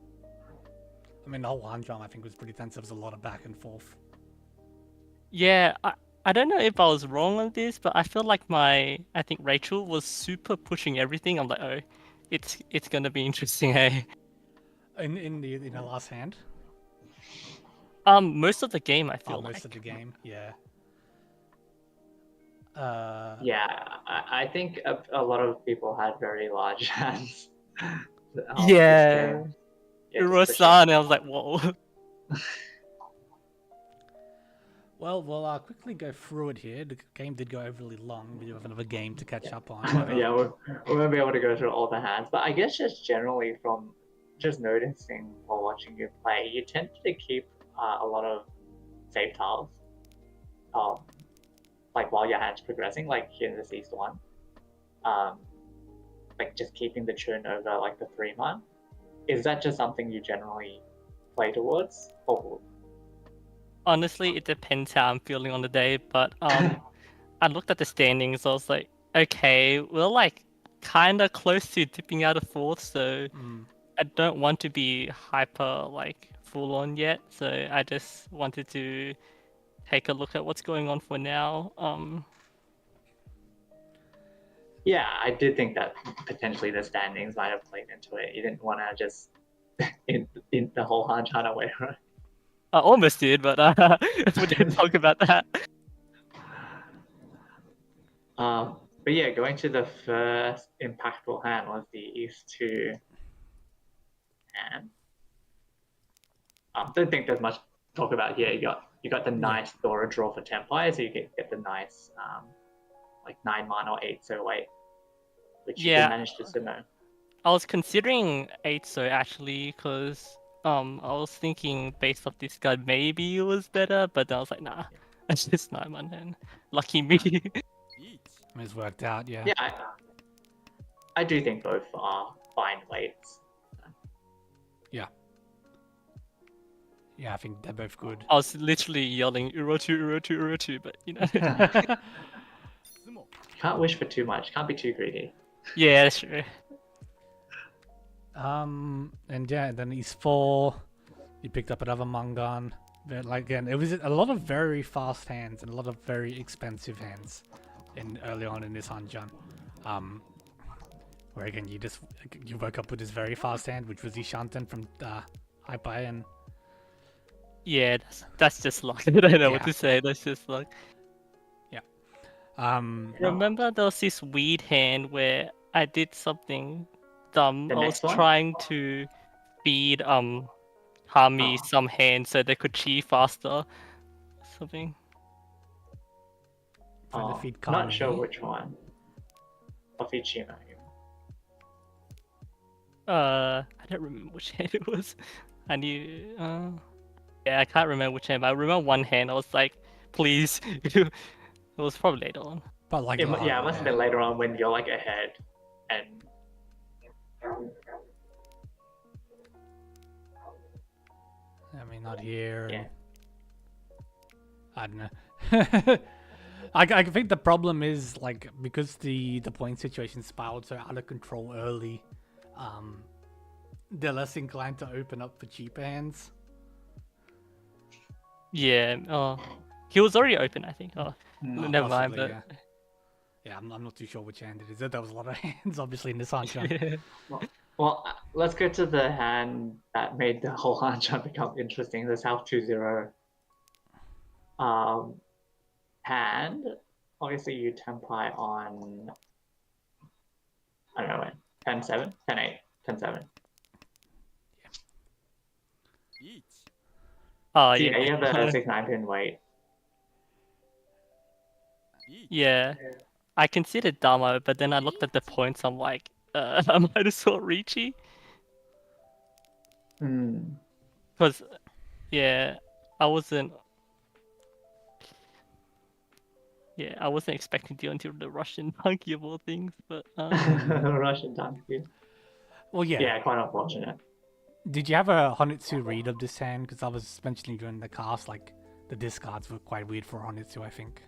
the whole Hanchan, I think, was pretty tense. There was a lot of back and forth. Yeah, I don't know if I was wrong on this, but I feel like I think Rachel was super pushing everything. I'm like, oh, it's gonna be interesting, hey. In the last hand. Most of the game, I feel Most of the game, yeah. Yeah, I think a lot of people had very large hands. Yeah. Yeah, Rosan, I was like, whoa. Well, I'll quickly go through it here. The game did go overly long. We do have another game to catch up on. Yeah, we won't be able to go through all the hands, but I guess just generally from just noticing while watching you play, you tend to keep a lot of save tiles, um, like while your hand's progressing, like here in this East one, um, like just keeping the churn over like the 3-man. Is that just something you generally play towards, or Honestly, it depends how I'm feeling on the day, but I looked at the standings. I was like, okay, we're like kind of close to dipping out of fourth, so I don't want to be hyper like full on yet. So I just wanted to take a look at what's going on for now. yeah, I did think that potentially the standings might have played into it. You didn't want to just in the whole hand away, right? I almost did, but we didn't talk about that. But yeah, going to the first impactful hand was the East 2 hand. Don't think there's much to talk about here. You got the nice Dora draw for Tempire, so you get the nice like 9-man or 8-so 8, which you did manage to sumo. I was considering 8-so actually, because I was thinking based off this guy maybe it was better, but then I was like, nah, it's just 9-man then. Lucky me. It's worked out, yeah. Yeah, I do think both are fine weights. Yeah, I think they're both good. I was literally yelling Urotu, Urotu, Urotu, but you know. Can't wish for too much. Can't be too greedy. Yeah, that's true. And yeah, then East 4, you picked up another Mangan. But like again, it was a lot of very fast hands and a lot of very expensive hands early on in this Hanjan. Where again you woke up with this very fast hand, which was Ishanten from Hypai, and yeah, that's just luck. I don't know what to say. That's just luck. Yeah. Remember there was this weird hand where I did something dumb. The I was next one? trying to feed Hami some hand so they could chi faster. Something. trying to feed Not Kami. sure which one. Or feed Shima. I don't remember which hand it was. I knew. Yeah, I can't remember which hand, but I remember one hand. I was like, please. It was probably later on. But like, It must have been later on when you're like ahead, and I mean, not here. yeah. I don't know. I think the problem is like because the point situation spiraled so out of control early, they're less inclined to open up for cheaper hands. Yeah. Oh, he was already open, I think. Oh, never mind. Possibly, But yeah, I'm not too sure which hand it is. There was a lot of hands, obviously, in this Hanjan. Well, let's go to the hand that made the whole Hanjan become interesting. The South 2-0 hand. Obviously, you tempai on, I don't know when, 10-7, 10-8, 10-7. Oh, So, yeah. you have a 6-9 pin weight. Yeah. I considered Damo, but then I looked at the points. I'm like, I might as well Riichi. Because, yeah, I wasn't expecting to until the Russian donkey of all things, but Russian donkey. Well, yeah. Yeah, quite unfortunate. Did you have a Honitsu read of this hand? Because I was mentioning during the cast, like the discards were quite weird for Honitsu, I think.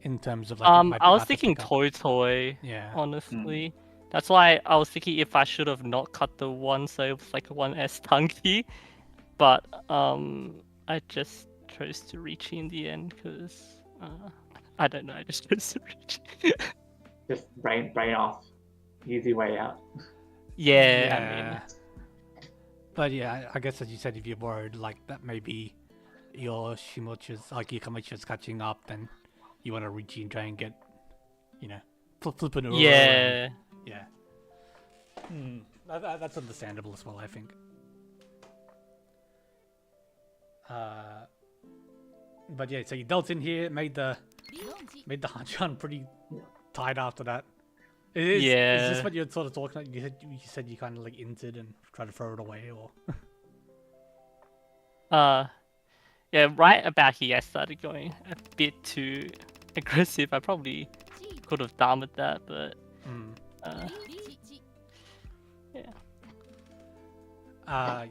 In terms of like, I was thinking Toy, yeah, honestly. That's why I was thinking if I should have not cut the one, so it was like a 1S Tanky. But I just chose to reach in the end because I don't know. I just chose to reach. Just brain off, easy way out. Yeah, I mean. But yeah, I guess as you said, if you're worried like that maybe your Shimocha's, like your Kamacha's catching up, then you want to reach and try and get, you know, flipping over. Yeah. Yeah. That's understandable as well, I think. But yeah, so you dealt in here, made the 4 Mahjong pretty tight after that. Is Yeah. this what you're sort of talking about? You said you kind of like entered and tried to throw it away, or Yeah, right about here I started going a bit too aggressive. I probably could have damaged that, but uh, yeah.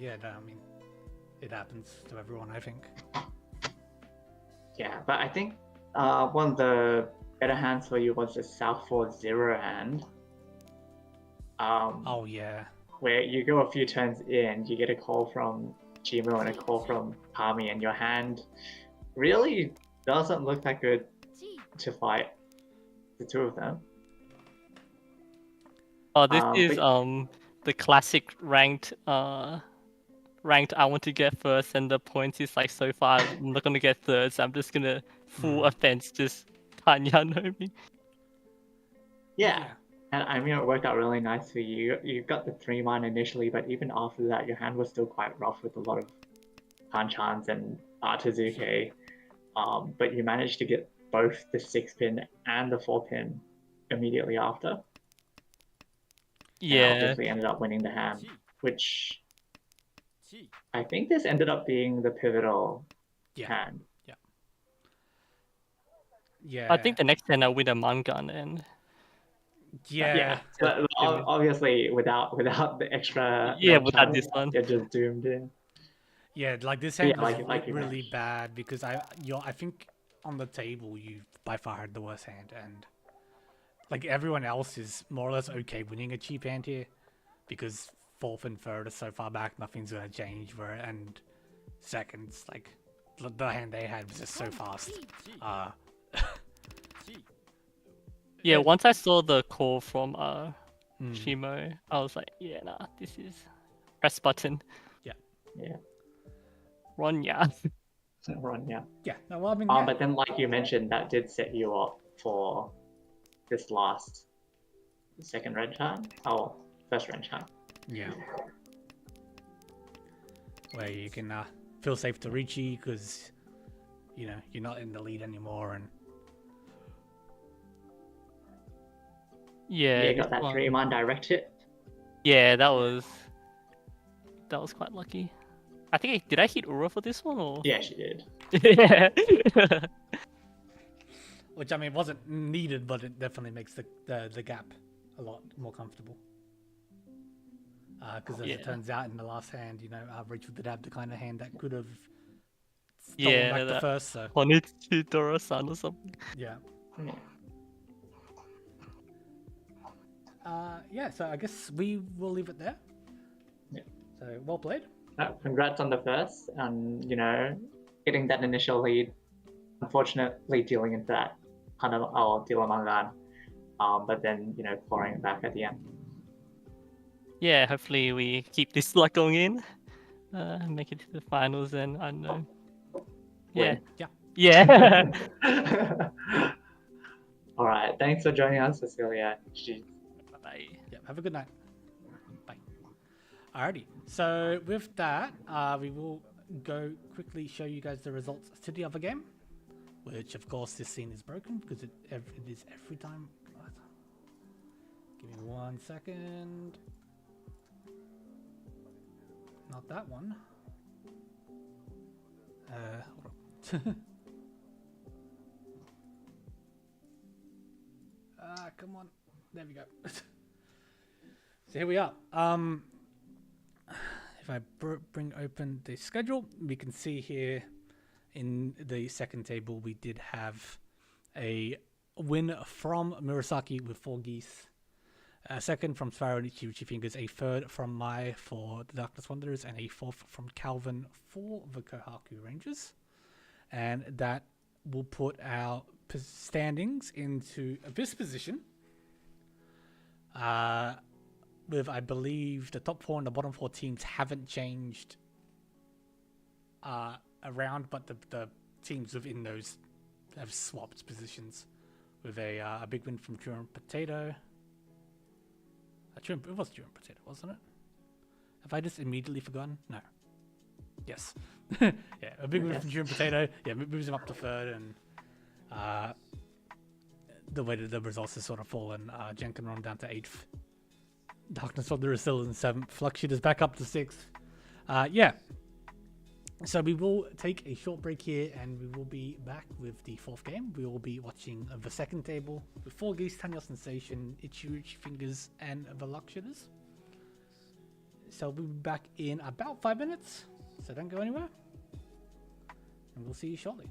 yeah, no, I mean, it happens to everyone, I think. Yeah, but I think one of the better hands for you was the South 4-0 hand. Oh yeah, Where you go a few turns in, you get a call from Chimo and a call from Kami, and your hand really doesn't look that good to fight the two of them. Oh, this But- is the classic ranked ranked I want to get first, and the point is like so far I'm not gonna get third, so I'm just gonna full offense just Tanya know me. Yeah. And I mean, it worked out really nice for you. You got the 3-man initially, but even after that, your hand was still quite rough with a lot of Kanchans and Artizuke. But you managed to get both the 6-pin and the 4-pin immediately after. And Yeah. obviously ended up winning the hand, which I think this ended up being the pivotal hand. yeah. I think the next turn I'll win a Mangan and yeah. But obviously without the extra without this one. you're just doomed in. Yeah, like this hand was like you really mentioned. bad because I think on the table you by far had the worst hand, and like everyone else is more or less okay winning a cheap hand here because fourth and third are so far back, nothing's gonna change. And seconds, like the hand they had was just so fast. yeah, once I saw the call from Shimo, I was like, yeah, nah, this is press button. Yeah. Ronya. Run, yeah. Yeah, no, well, I mean, But then, like you mentioned, that did set you up for this last second red time. Oh, first red time. yeah, where you can feel safe to Riichi because you know you're not in the lead anymore, and Yeah, You got this that one. 3-man direct hit. Yeah, that was quite lucky. I think did I hit Ura for this one or? Yeah, she did. Yeah. which I mean wasn't needed, but it definitely makes the gap a lot more comfortable. Because as it turns out, in the last hand, you know, Riichi did have the kind of hand that could have stolen back the that first. So Honichi Dora-san or something. yeah. Yeah. Yeah, so I guess we will leave it there. Yeah. So well played. Congrats on the first, and getting that initial lead. Unfortunately, dealing into that kind of Dilamangan, but then clawing it back at the end. Yeah, hopefully we keep this luck going in. Make it to the finals, and I don't know. Yeah. Win. Yeah. All right, thanks for joining us, Cecilia. Bye. Yeah, have a good night. Bye. Alrighty, so with that, we will go quickly show you guys the results to the other game, which of course this scene is broken because it is every time. Give me 1 second. Not that one. Hold on. Come on. There we go. So here we are. If I bring open the schedule, we can see here in the second table we did have a win from Murasaki with 4 geese. A second from Sparrow and Ichi Fingers, a third from Mai for the Darkness Wanderers, and a fourth from Calvin for the Kohaku Rangers. And that will put our standings into this position. With, I believe, the top 4 and the bottom 4 teams haven't changed around, but the teams within those have swapped positions. With a big win from True and Potato. It was True and Potato, wasn't it? Have I just immediately forgotten? No. Yes. Yeah, a big move Yes. from June Potato. Yeah, moves him up to third, and the way that the results have sort of fallen, Jenkinron down to 8th. Darkness Wanderer is still in 7th. Flux Shooter's back up to 6th. Yeah. So we will take a short break here, and we will be back with the 4th game. We will be watching the 2nd table with 4 Geese, Tanya Sensation, Riichi Fingers, and the Flux Shooters. So we'll be back in about 5 minutes. So don't go anywhere. And we'll see you shortly.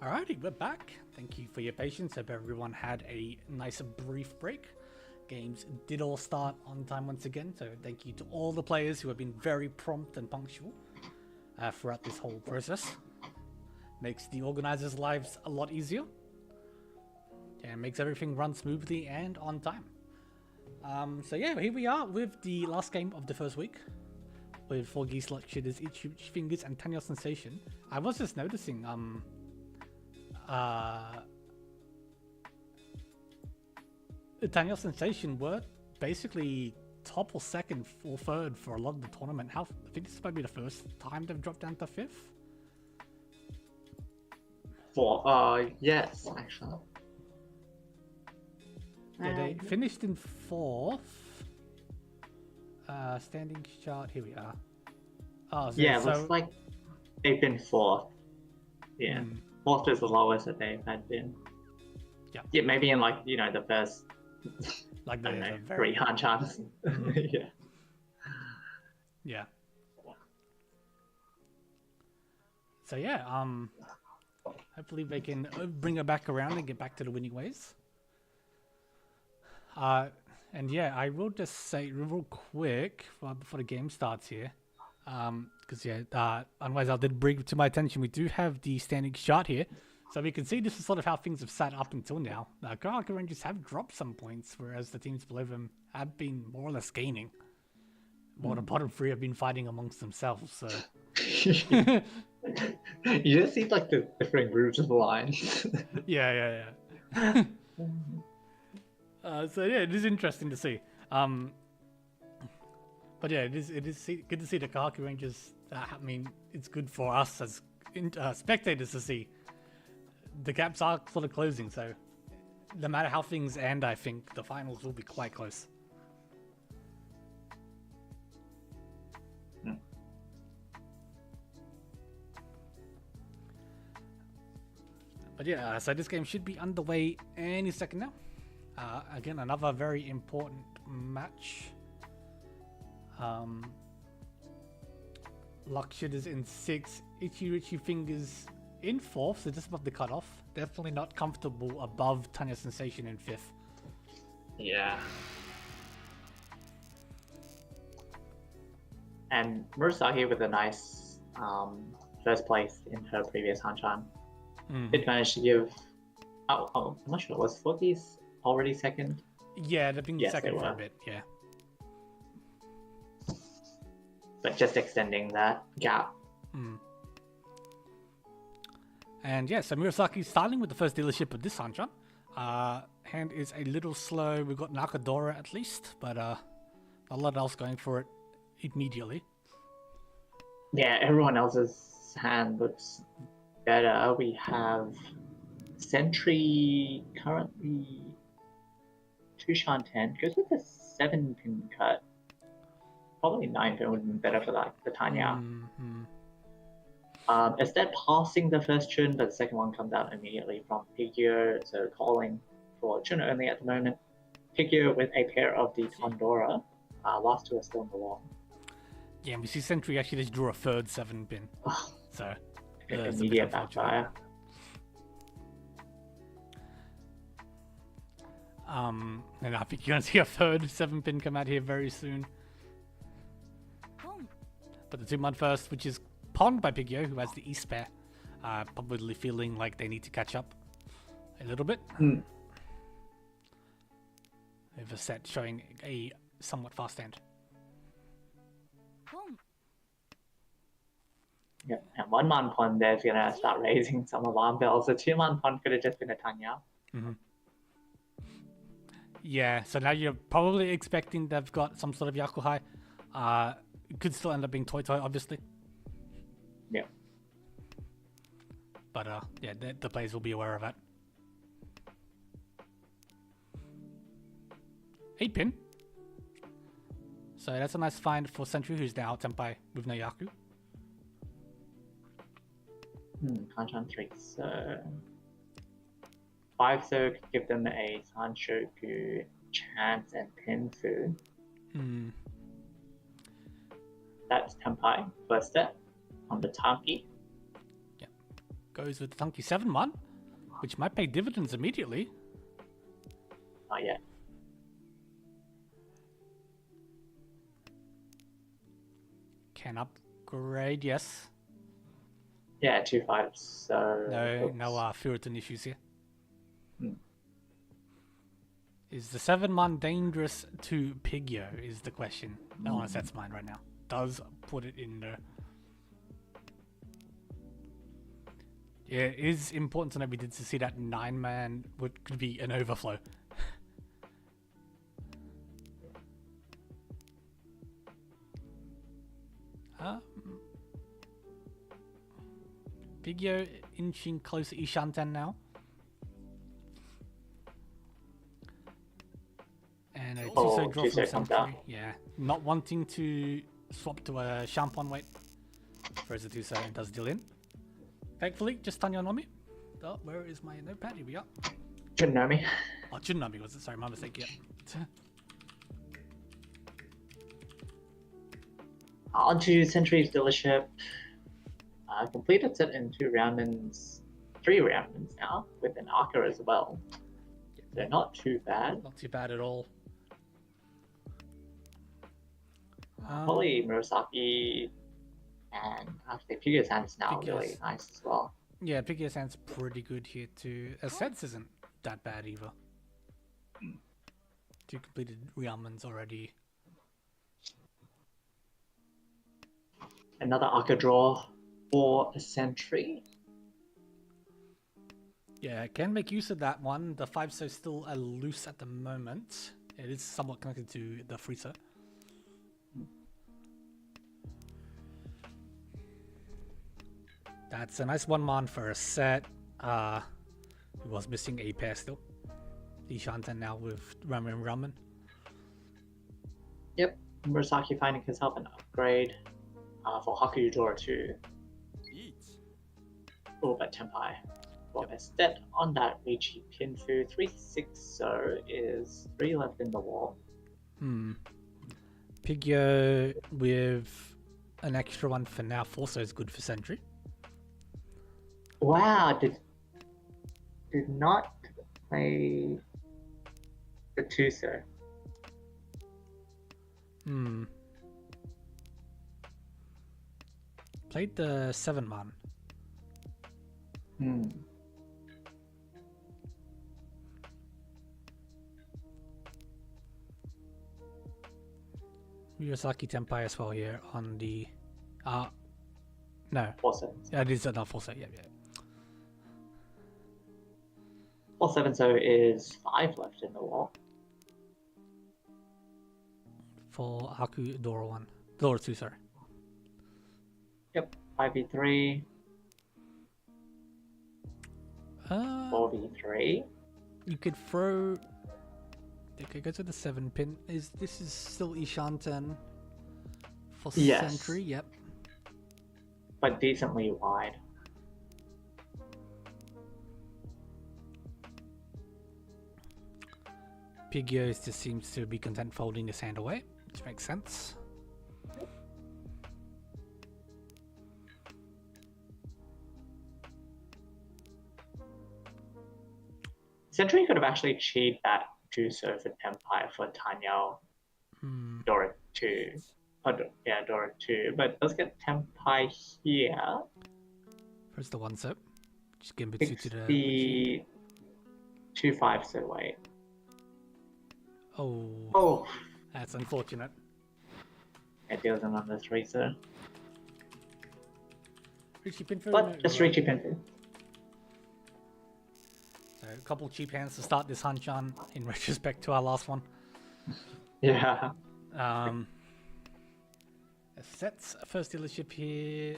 Alrighty, we're back. Thank you for your patience. Hope everyone had a nice brief break. Games did all start on time once again, so thank you to all the players who have been very prompt and punctual throughout this whole process. Makes the organizers' lives a lot easier. And makes everything run smoothly and on time. So yeah, here we are with the last game of the first week. With 4 Geese Slot Shitters, Itchy Fingers, and Tanya Sensation. I was just noticing, Tanya Sensation were basically top or second or third for a lot of the tournament. I think this might be the first time they've dropped down to 5th. Yes, actually. Yeah, they finished in 4th. Standing chart, here we are. Oh, so, yeah, it looks like they've been 4th. Yeah. 4th is the lowest that they've had been. Yeah. Yeah, maybe in like, the first like I don't know, very 3 Han-chans. Yeah. Yeah. So yeah, hopefully they can bring her back around and get back to the winning ways. And yeah, I will just say real quick before the game starts here, because otherwise I did bring to my attention we do have the standing chart here, so we can see this is sort of how things have sat up until now. Karaka Rangers have dropped some points, whereas the teams below them have been more or less gaining. Well, the bottom 3 have been fighting amongst themselves, so. You just see like the different groups of lines. Yeah. So yeah, it is interesting to see. But yeah, it is good to see the Kahaki Rangers. I mean, it's good for us as spectators to see. The gaps are sort of closing, so no matter how things end, I think the finals will be quite close. But yeah, so this game should be underway any second now. Again, another very important match. Luxured is in 6th, Riichi Fingers in 4th, so just above the cutoff. Definitely not comfortable above Tanya Sensation in 5th. Yeah. And Murasaki with a nice first place in her previous Han-chan. It managed to give... I'm not sure, was Forties already second? Yeah, they've been second for a bit, yeah. But just extending that gap. And yeah, so Murasaki's starting with the first dealership of this Han-chan. Hand is a little slow. We've got Nakadora at least, but a lot else going for it immediately. Yeah, everyone else's hand looks better. We have Sentry currently 2 Shan 10. Goes with a 7-pin cut. Probably 9-pin would have been better for the Tanya. Instead passing the first tune, but the second one comes out immediately from Figure, so calling for tune only at the moment. Figure with a pair of the Tondora. Last 2 are still in the wall. Yeah, and we see Sentry actually just drew a third 7-pin. So immediate backfire. And I think you're going to see a third 7-pin come out here very soon. But the 2-man first, which is ponged by Pigyo, who has the East pair, probably feeling like they need to catch up a little bit. They have a set showing a somewhat fast hand. Yeah, and 1-man pawn there's gonna start raising some alarm bells. The 2-man pawn could have just been a Tanya. Yeah, so now you're probably expecting they've got some sort of Yakuhai. It could still end up being Toy, obviously. Yeah. But yeah, the players will be aware of that. 8-pin. So that's a nice find for Sentry, who's now Tenpai with no Yaku. Han-chan 3. So 5 so could give them a Sanshoku chance and Pinfu. That's Tenpai, first step on the Tanki. Yeah. goes with the Tunky 7-1, which might pay dividends immediately. Not yet. Can upgrade, yes. Yeah, 2/5. So No Furitan issues here. Hmm. Is the 7-1 dangerous to Pigio is the question. That one sets mine right now. Does put it in there. Yeah, it is important to note we did see that 9-man could be an overflow. Pigio inching closer Ishanten now. And a Tuso draw Tuso from comes out. Sentry. Yeah, not wanting to swap to a Champon weight. Throws the Tuso and does deal in. Thankfully, just Tanya on me. Oh, where is my notepad? Here we are. Tsunami. Oh, Junnami was it? Sorry, my mistake, yeah. Onto Century's dealership. Completed set in 2 roundmans, 3 roundmans now, with an Arca as well. They're not too bad. Not too bad at all. Probably Murasaki and actually Pigio's hands now Pigio's- really nice as well. Yeah, Pigio's hand's pretty good here too. Ascents isn't that bad either. 2 completed Realmans already. Another Arca draw for a Sentry. Yeah, can make use of that one. The 5-so still loose at the moment. It is somewhat connected to the 3-so. That's a nice 1-man for a set. He was missing a pair still. Ishanten now with Ramen. Yep, Murasaki finding himself an upgrade for Hakudora to but Tenpai. Well, instead on that Riichi Pinfu 360 is 3 left in the wall. Pigio with an extra one for now. 4-so is good for Sentry. Wow, did not play the Tuso. Played the 7-man. Murasaki Tenpai as well here on the no. 4/7. Yeah, it is not 4-so, yeah. 4/7 is 5 left in the wall. For Haku Dora 1. Dora 2, sorry. Yep, 5v3, Uh 4v3. you could throw okay, go to the 7-pin. This is still Ishanten for Yes. Sentry, yep. But decently wide. Pigio just seems to be content folding his hand away, which makes sense. Sentry could have actually cheated that Tuso for Tenpai for Tanya Dora 2. Dora 2, but does get Tenpai here. Where's the 1-so? Just getting a bit It's suited to the 2/5 so wait. Oh, that's unfortunate. It deals in on the 3 so. Riichi Pinfu. But just Riichi Pinfu. So a couple cheap hands to start this Hanchan in retrospect to our last one. Yeah. Sets first dealership here.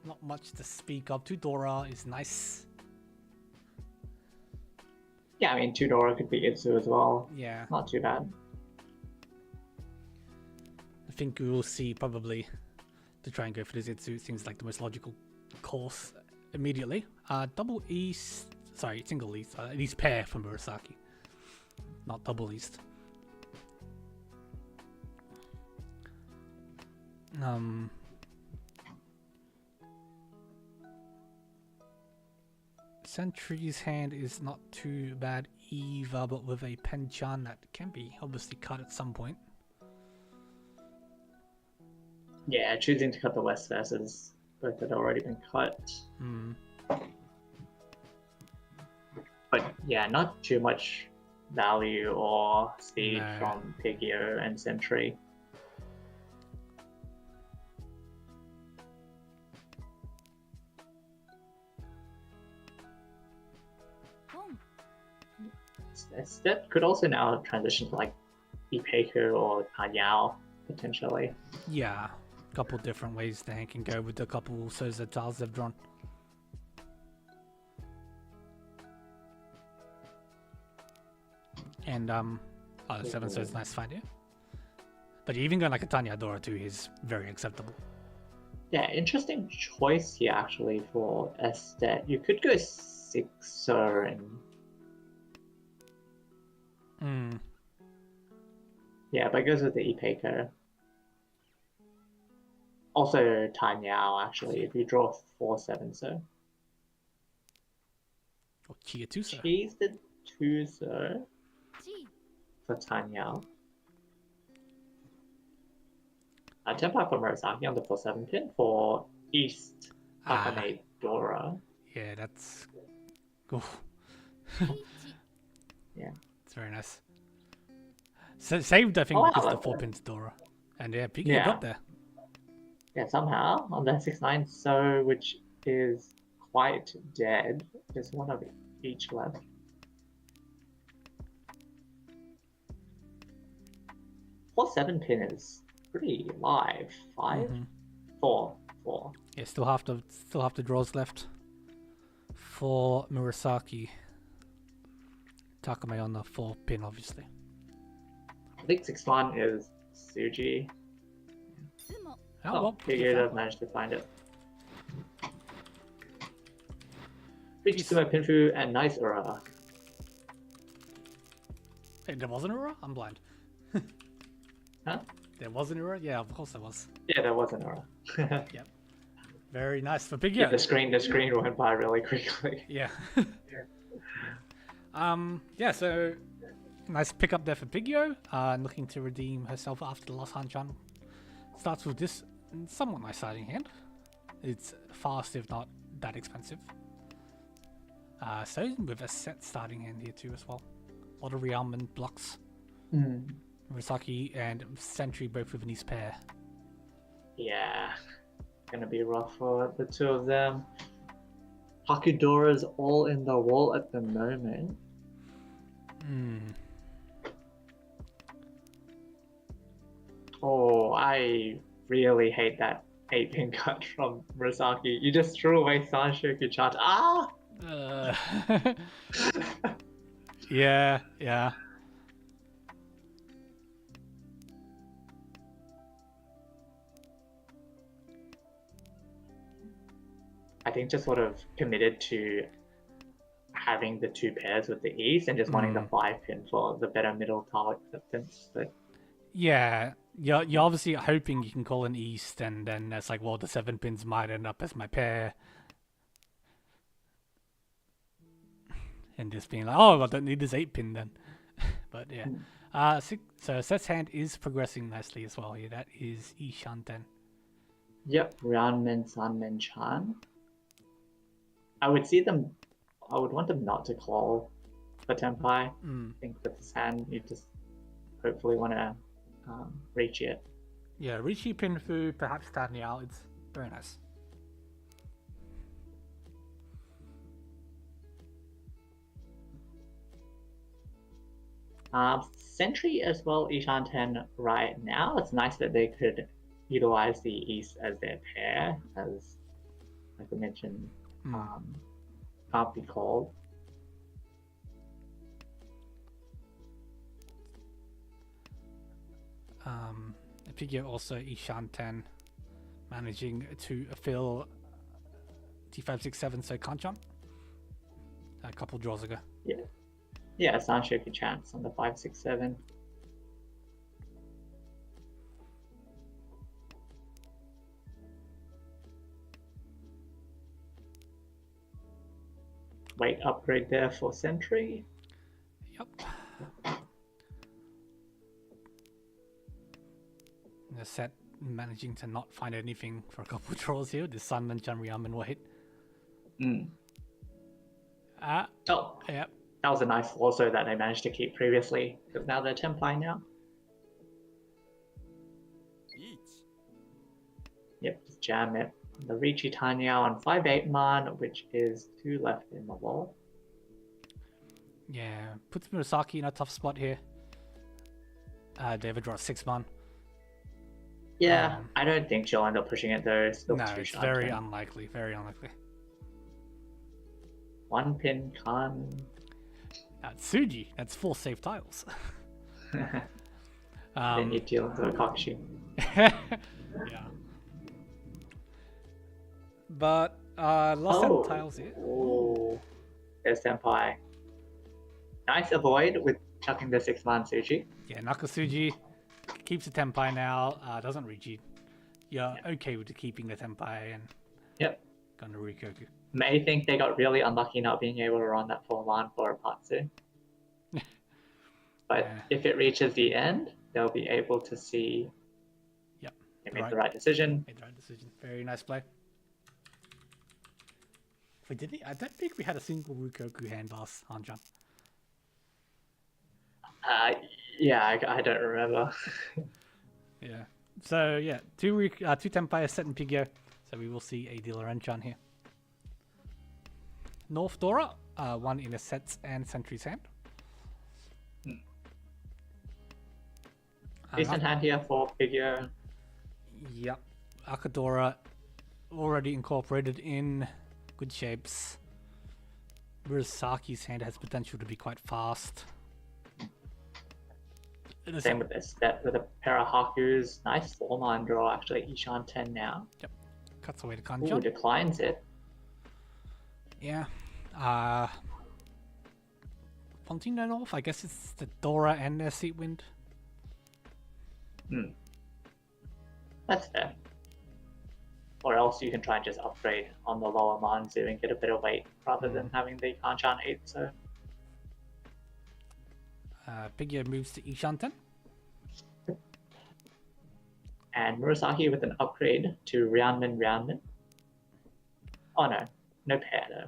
Not much to speak of. 2 Dora is nice. Yeah, I mean 2 Dora could be Itsu as well. Yeah, Not too bad. I think we will see probably to try and go for this Itsu. Seems like the most logical course immediately. Double East. Sorry, single East. East pair from Murasaki. Not double East. Sentry's hand is not too bad either, but with a penchan that can be obviously cut at some point. Yeah, choosing to cut the west versus both had already been cut. Hmm. But yeah, not too much value or speed No. from Pigio and Sentry. Home. That could also now transition to like Ipeku or Tanyao, potentially. Yeah, a couple different ways the hand can go with the couple Soza tiles they've drawn. And oh, the 7 So's nice find here. But even going like a Tanya Dora too is very acceptable. Yeah, interesting choice here actually for Estet. You could go 6er and Hmm. yeah, but it goes with the Ipeku. Also Tanyao actually, if you draw 4/7 so. Or Chia Tuso. She's the 2 G. for Tanyao. Tempo for Murasaki on the 4/7 pin for East Akane Dora. Yeah, that's cool. Riichi. It's very nice. Saved, I think, Oh, wow, because the that's 4 good. pins Dora. And yeah, Piggy Yeah. got there. Yeah, somehow on that 6/9 so, which is quite dead. There's one of each left. Four 7 pin is pretty live. 5, Mhm. 4. Yeah, still have the draws left for Murasaki. Takame on the 4 pin, obviously. I think 6/1 is Suji. Sumo. Oh, well, Piggy does manage to find it. Riichi Sumo Pinfu and nice Ura. Hey, there was an Ura? I'm blind. Huh? There was an Ura? Yeah, of course there was. Yeah, there was an Ura. Yep. Very nice for Piggy. Yeah, the screen went by really quickly. Yeah. Yeah, so nice pick up there for Pigio. Looking to redeem herself after the last Hanchan. Starts with this somewhat nice starting hand. It's fast if not that expensive. So with a set starting hand here too as well. A lot of rearmament blocks. Murasaki and Sentry both with an East pair. Yeah, gonna be rough for the two of them. Hakudora's all in the wall at the moment. Oh, I really hate that 8-pin cut from Murasaki. You just threw away Sanshoku Chat. Ah! Yeah. I think just sort of committed to having the 2 pairs with the East and just wanting the 5-pin for the better middle tile acceptance. But Yeah, you're obviously hoping you can call an East, and then it's like, well, the 7 pins might end up as my pair. And just being like, oh, I don't need this 8 pin then. But yeah. So Set's hand is progressing nicely as well here. That is Ishanten. yep, Ranmen, Sanmen, Chan. I would want them not to call the Tenpai. I think with this hand, you just hopefully want to reach it. Yeah, Riichi Pinfu, perhaps Tanyao. It's very nice. Sentry as well, Ishanten right now. It's nice that they could utilize the East as their pair, as like I mentioned, can't be called. I figure also Ishanten managing to fill D567, so can't jump. A couple draws ago. Yeah, Sanshoku chance on the 5/6/7. weight upgrade there for Sentry. Yep. The set managing to not find anything for a couple of draws here. The Sun and Janriam and Wait. Mm. Oh, Yep. that was a nice also that they managed to keep previously, because now they're Tempai now. Yep, just jam it. The Riichi Tanya on 5/8 man, which is 2 left in the wall. Yeah, puts Murasaki in a tough spot here. They have a draw 6 man. Yeah, I don't think she'll end up pushing it though. It's still No, too it's sharp. very unlikely. Very unlikely. 1 pin can. That's Tsuji. That's 4 safe tiles. Then you deal into a Kokushi. Yeah. But lost 7 tiles here. Oh, there's Senpai. Nice avoid with chucking the 6-man Suji. Yeah, Nakasuji keeps the Tempai now. Doesn't Riichi. You're okay with keeping the Tempai and Yep. going to Rikoku. May think they got really unlucky not being able to run that 4-man for a Patsu. But Yeah. if it reaches the end, they'll be able to see Yep. they made the right decision. Made the right decision. Very nice play. Wait, did he? I don't think we had a single Rikoku hand last, Hanjan. Yeah, I don't remember. Yeah. So yeah, two Tempai set in Pigyo. So we will see a dealer Enchan here. North Dora, 1 in a sets and Sentry's hand. Decent hand here for figure. Yep. Akadora already incorporated in good shapes. Murasaki's hand has potential to be quite fast. Same with this step with a pair of Hakus. Nice 4-man draw actually. Ishan 10 now. Yep. Cuts away to Ooh, Kanjan. declines it. Yeah. Fontino North, I guess it's the Dora and their Seat Wind. That's fair. Or else you can try and just upgrade on the lower Manzu and get a bit of weight rather than having the Kanchan 8. So Pigyo moves to Ishanten. and Murasaki with an upgrade to Ryanman. Oh no pair though.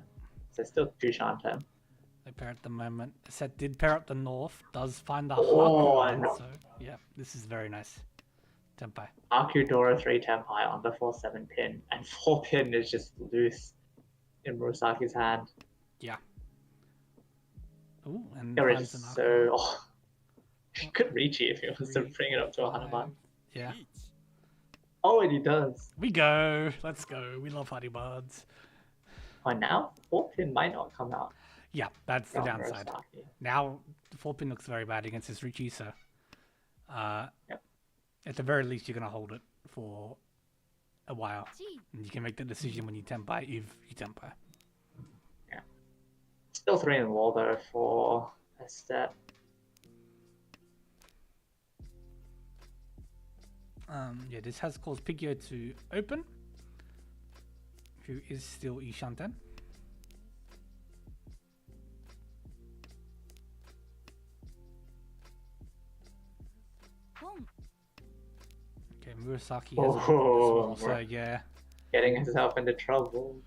So still 2 Shanten. They pair at the moment. The set did pair up the North. Does find the Oh, Haku. no. So yeah, this is very nice. Tempai. Haku Dora 3 Tempai on the 4/7 pin, and 4 pin is just loose in Murasaki's hand. Yeah. Ooh, and There finds is an Haku. so good Riichi if he wants to bring it up to 100 man. Yeah. Oh, and he does. We go. Let's go. We love Haribards. Oh, now 4 pin might not come out. Yeah, that's the from downside. Murasaki. Now, the 4 pin looks very bad against his Riichi, so Yep. at the very least, you're going to hold it for a while. 1 And you can make the decision when you Tempai, if you Tempai. Still 3 in the wall though for a step. Yeah, this has caused Pigyo to open, who is still Ishanten. Okay, Murasaki has a Oh, as well, so yeah. Getting himself into trouble.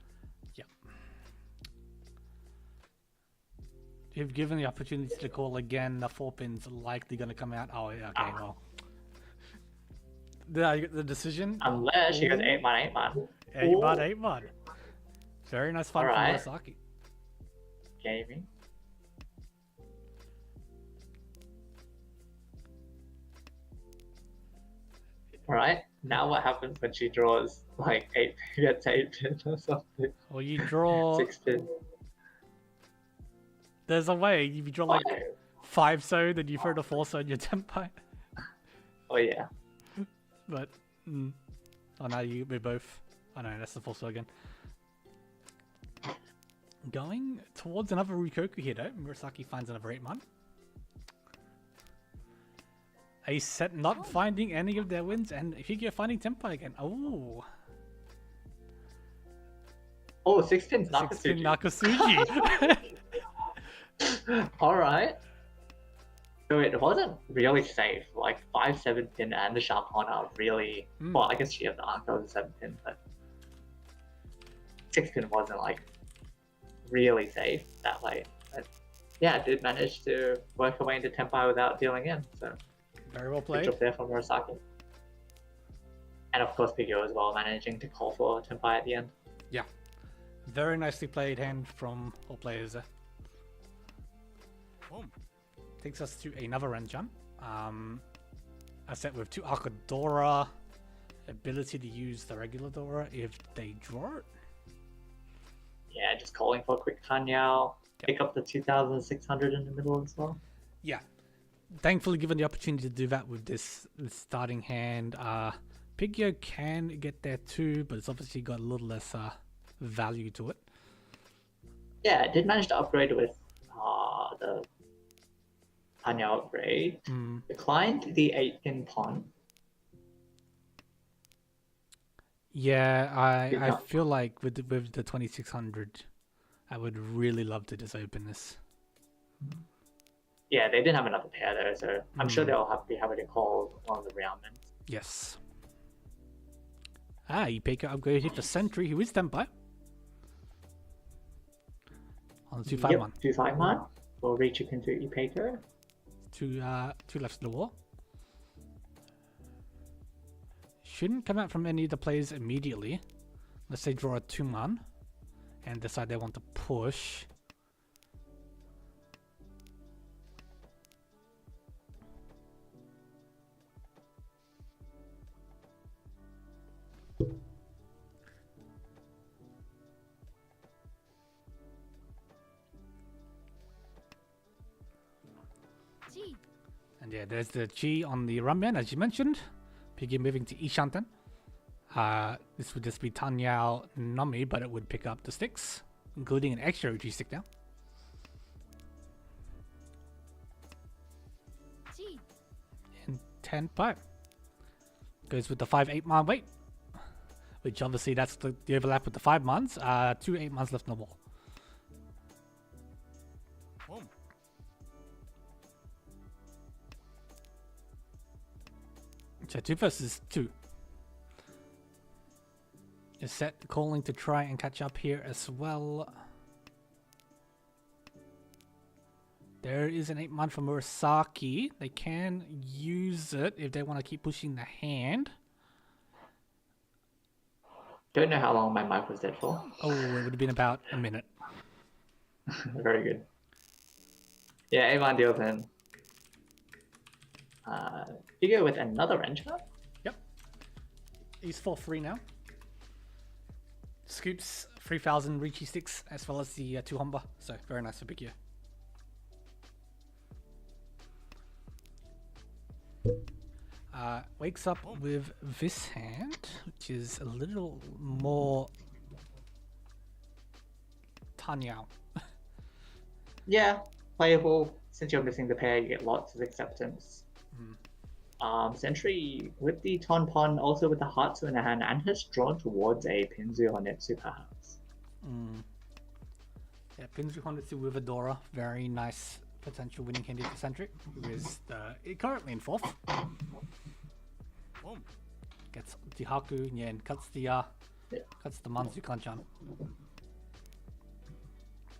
If given the opportunity to call again, the 4 pin's likely going to come out. Oh, yeah, okay, well. Did I get the decision? Unless she goes 8-man, 8-man. 8-man, 8-man. Very nice fight Alright. from Murasaki. Gaming. Alright, now what happens when she draws like 8 gets 8 pin or something? Well, you draw. 6 pin. There's a way. If you draw like 5 so, then you throw the 4 so in your Tempai. Oh yeah. But, oh no, we both. Oh no, that's the 4 so again. Going towards another Rikoku here though. Murasaki finds another 8-man. A set not finding any of their wins, and Higyo finding Tempai again. Oh. Oh, 6-pin 6-pin Nakatsuchi. Nakatsuchi. Alright. So it wasn't really safe. Like 5 7-pin and the Sharp Horn are really well, I guess she had the Arca was a 7-pin, but 6-pin wasn't like really safe that way. But yeah, it did manage to work her way into Tenpai without dealing in, so Very well good played. job there from Murasaki. And of course Pigio as well, managing to call for Tenpai at the end. Yeah. Very nicely played hand from all players there. Takes us to another Renjan. A set with 2 Arca Dora. Ability to use the regular Dora if they draw it. Yeah, just calling for a quick Kanyao. Pick up the 2,600 in the middle as well. Yeah. Thankfully given the opportunity to do that with this starting hand. Pigio can get there too, but it's obviously got a little less value to it. Yeah, it did manage to upgrade with the Kanyao upgrade. Declined the 8-pin pawn. Yeah, I not. feel like with the 2600, I would really love to just open this. Yeah, they didn't have another pair there, so I'm sure they'll be having to call one of the roundmen. Yes. Ipeko upgraded for Sentry, who is Tenpai. On the 251. 251 for Riichi into Ipeko. Two left in the wall. Shouldn't come out from any of the plays immediately. Unless they draw a 2-man and decide they want to push. G. And yeah, there's the Chi on the Runman, as you mentioned. Piggy moving to Ishanten. This would just be Tanyao Nami, but it would pick up the sticks, including an extra Riichi stick now. G. And 10-5. Goes with the 5-8-man wait. Which obviously that's the overlap with the 5 months. 2 8-mans left in the wall. So 2 versus 2. Is set calling to try and catch up here as well. There is an 8-man from Murasaki. They can use it if they want to keep pushing the hand. Don't know how long my mic was dead for. Oh, it would have been about a minute. Very good. Yeah, Avon deals in. You go with another Renja? Yep. He's 4-3 now. Scoops 3,000 Riichi sticks as well as the 2 Homba. So very nice for Big Wakes up with this hand, which is a little more Tanyao. Yeah, playable. Since you're missing the pair, you get lots of acceptance. Sentry with the Tonpon, also with the Hatsu in the hand, and has drawn towards a Pinzu Honetsu perhaps. Yeah, Pinzu Honetsu with Adora. Very nice potential winning hand for Sentry, who is currently in 4th. Gets the Haku, yeah, and cuts the Manzu Kanchan.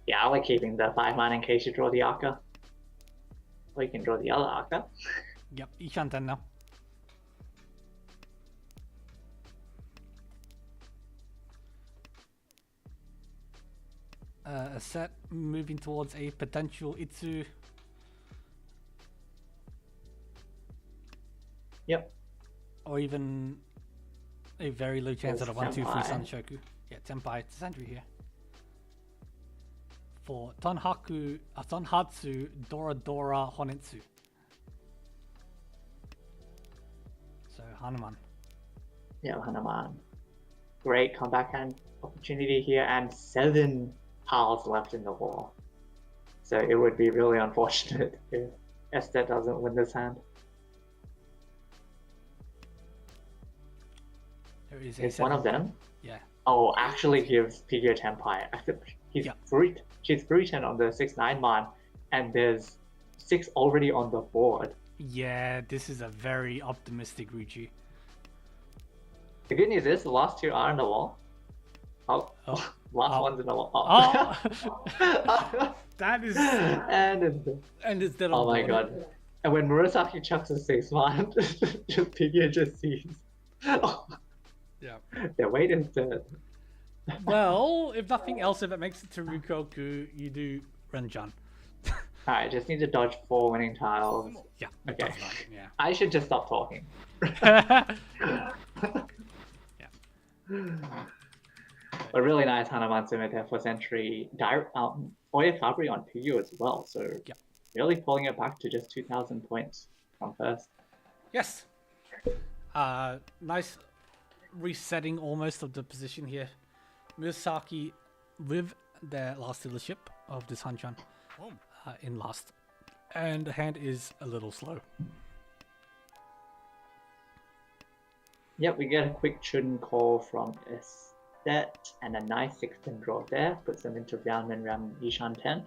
Yeah, I like keeping the 5-man in case you draw the Arca. Or you can draw the other Arca. Yep, Ishanten now. A set moving towards a potential Itsu. Yep. Or even a very low chance at a 1-2-3 Tenpai. Sanshoku. Yeah, Tenpai to Sentry here. For Tonhatsu, Dora Dora Honetsu. So Hanuman. Yeah, Hanuman. Great comeback hand opportunity here, and 7 piles left in the wall. So it would be really unfortunate if Esther doesn't win this hand. There is It's one of them. Yeah, Oh, actually gives Piggy Empire. He's Yeah. She's fruited on the 6-9 man, and there's 6 already on the board. Yeah, this is a very optimistic Riichi. The good news is the last 2 are on the wall. Oh, Oh. last Oh. one's in the wall. Oh, that is, and and it's dead oh on my board. god. And when Murasaki chucks a 6-man, just Piggy just sees. Oh, Yeah. their weight is dead. Well, if nothing else, if it makes it to Rukoku, you do Renjan. Alright, just need to dodge 4 winning tiles. Yeah. Okay. that's right, yeah. I should just stop talking. A really nice Hanuman Scimitar for Sentry. Oya Cabri on Puyo as well, so Yeah. really pulling it back to just 2,000 points from first. Yes. Nice resetting almost of the position here. Murasaki with their last dealership of this Hanchan in last. And the hand is a little slow. Yep, we get a quick Chun call from Estet and a nice 6-pin draw there. Puts them into round and round Ishan 10.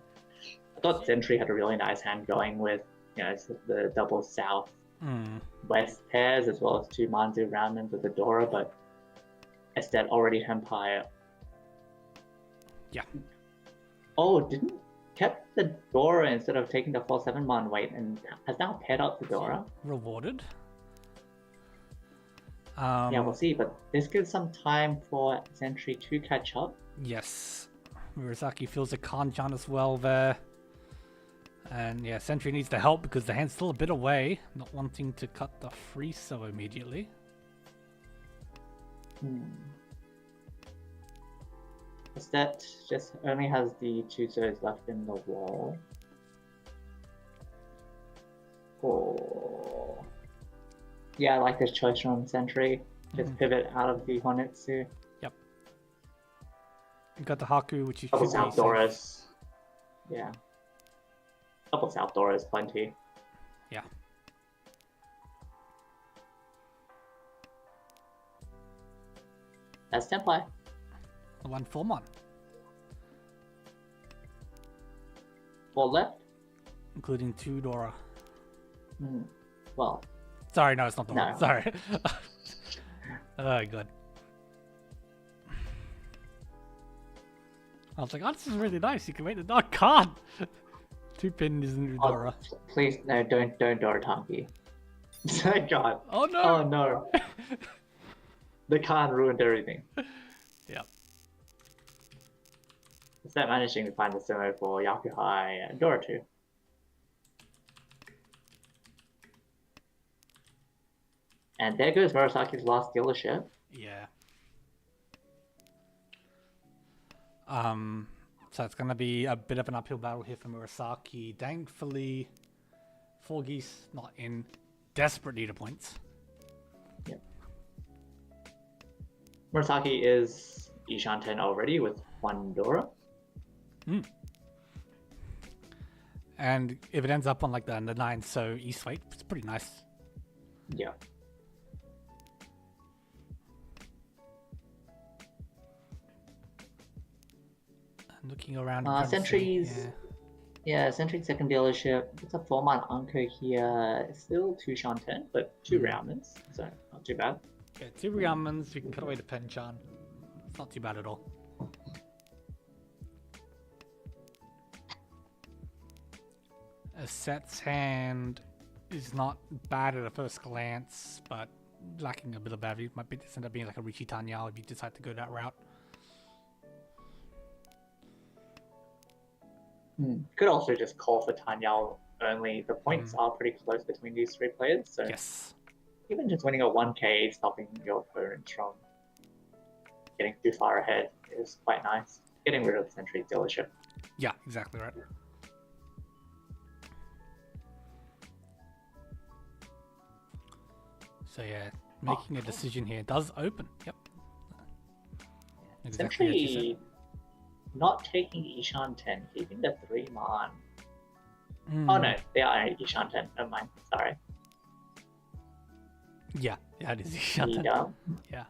I thought Sentry had a really nice hand going with, the double south west pairs as well as 2 Manzu roundmans with the Dora, but Estet already Empire. Yeah. Oh, kept the Dora instead of taking the 4-7 man weight and has now paired up the Dora. Rewarded. Yeah, we'll see, but this gives some time for Sentry to catch up. Yes. Murasaki feels a Kanchan as well there. And yeah, Sentry needs the help because the hand's still a bit away, not wanting to cut the free so immediately. Estet just only has the 2 Zoes left in the wall. Oh. Yeah, I like this choice from Sentry. Just pivot out of the Honetsu. Yep. You got the Haku, which you Double should be South safe. Doras. Yeah. Double South Doras, plenty. Yeah. That's Templai. The 1-4 4 left. including 2 Dora. Well, Sorry, no, it's not the No. one. Sorry. Oh, good. I was like, oh, this is really nice. You can make the dog. Can't. 2-pin isn't Dora. please, no, don't Dora Tanki. Thank God. Oh no. Oh no. The Khan ruined everything. Yep. Instead managing to find the sumo for Yakuhai and Dora too. And there goes Murasaki's last dealership. Yeah. So it's gonna be a bit of an uphill battle here for Murasaki. Thankfully, 4 geese not in desperate need of points. Yep. Murasaki is Ishan 10 already with 1 Dora. And if it ends up on like the 9, so East Weight, it's pretty nice. Yeah. And looking around. and trying to see- Sentry's Sentry's second dealership. It's a 4-man Anko here. Still 2 Shan 10, but 2 Raumans, so not too bad. Yeah, 2 Ryamans, we can cut away the Penchan. It's not too bad at all. A Set's hand is not bad at a first glance, but lacking a bit of value. Might be end up being like a Riichi Tanya if you decide to go that route. Could also just call for Tanyao only. The points are pretty close between these 3 players, so Yes. even just winning a 1k, stopping your opponents from getting too far ahead is quite nice. Getting rid of Sentry's dealership. Yeah, exactly right. So yeah, making a decision here does open. Yep. Exactly as you said. Sentry not taking Ishan 10, keeping the 3-man. Oh no, they are Ishan 10, never mind, sorry. Yeah, it is. Shut He, up. Yeah.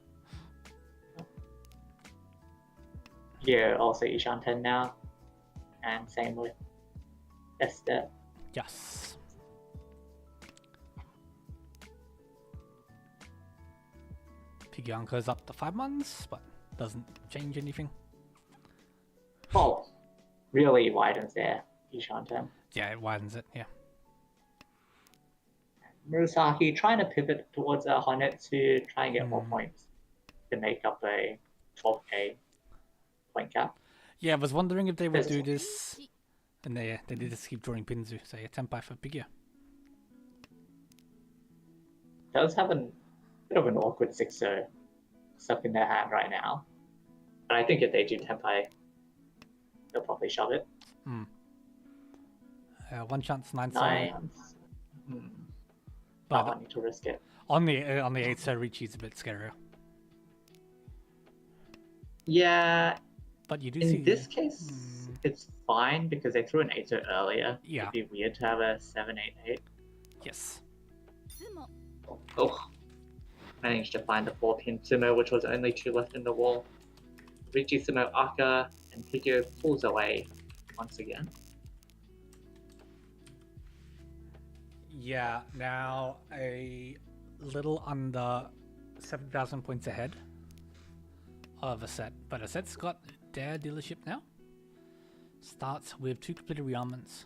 Yeah, also Ishan 10 now. And same with Esther. Yes. Pigyanko's up to 5 months, but doesn't change anything. Oh, really widens there, Ishan 10. Yeah, it widens it, yeah. Murasaki trying to pivot towards a Hornet to try and get more points to make up a 12k point cap. Yeah, I was wondering if they would do There's- this, and they did just keep drawing Pinzu, so yeah, Tenpai for Pigya. Does have a bit of an awkward 6-0 stuck in their hand right now. But I think if they do Tenpai, they'll probably shove it. One chance, 9 so. Nines. But I need to risk it. on the 8 so, Riichi's a bit scarier. Yeah, But you do see... in this case, it's fine because they threw an 8-0 earlier. Yeah. It'd be weird to have a 7-8-8. Yes. つも Oh, managed to find the 4-pin sumo, which was only 2 left in the wall. Riichi sumo Aka, and Pigyo pulls away once again. Yeah, now a little under 7,000 points ahead of a set, but a set's got their dealership now. Starts with 2 completed rearmaments.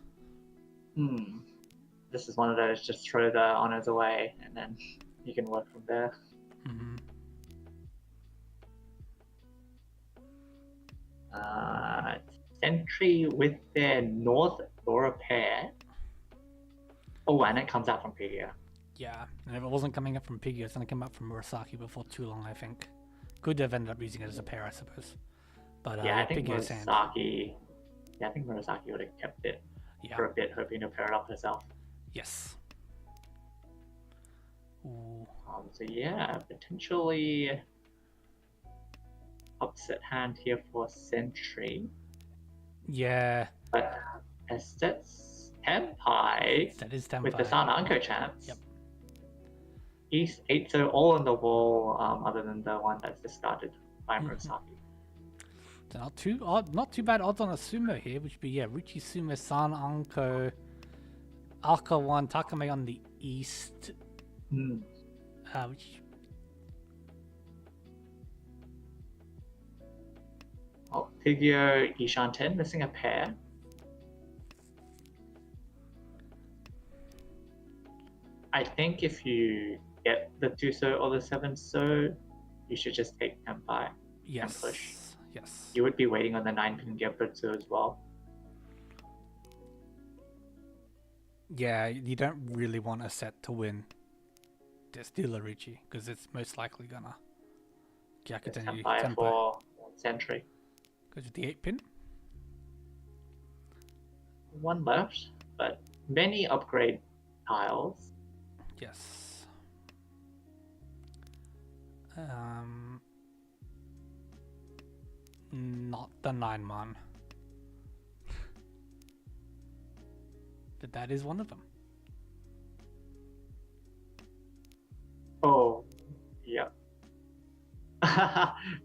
This is one of those just throw the honors away and then you can work from there. Sentry with their North Dora pair. Oh, and it comes out from Pigya. Yeah, and if it wasn't coming up from Piggy, it's going to come up from Murasaki before too long, I think. Could have ended up using it as a pair, I suppose. But Yeah, I think Piggy's hand. Murasaki. Yeah, I think Murasaki would have kept it Yeah. for a bit, hoping to pair it up herself. Yes. Ooh. So yeah, potentially upset hand here for Sentry. Yeah, But Estet's Tenpai that is Tenpai. with the Sananko chance. Yep. East 8-0 all on the wall, other than the one that's discarded by Murasaki. So not too bad odds on a sumo here, which would be Riichi sumo, San Anko, Aka 1, Takame on the east. Which Oh, Pigyo Ishan 10 missing a pair. I think if you get the 2-so or the 7-so, you should just take Tenpai. yes, push. yes. You would be waiting on the 9-pin Gyabutsu as well. Yeah, you don't really want a set to win. Just deal a Riichi, because it's most likely gonna Gyakuten Tenpai Tenpai. for Sentry. Goes with the 8-pin. One left, but many upgrade tiles. Yes. Not the 9-mon. But that is one of them. Oh, yeah.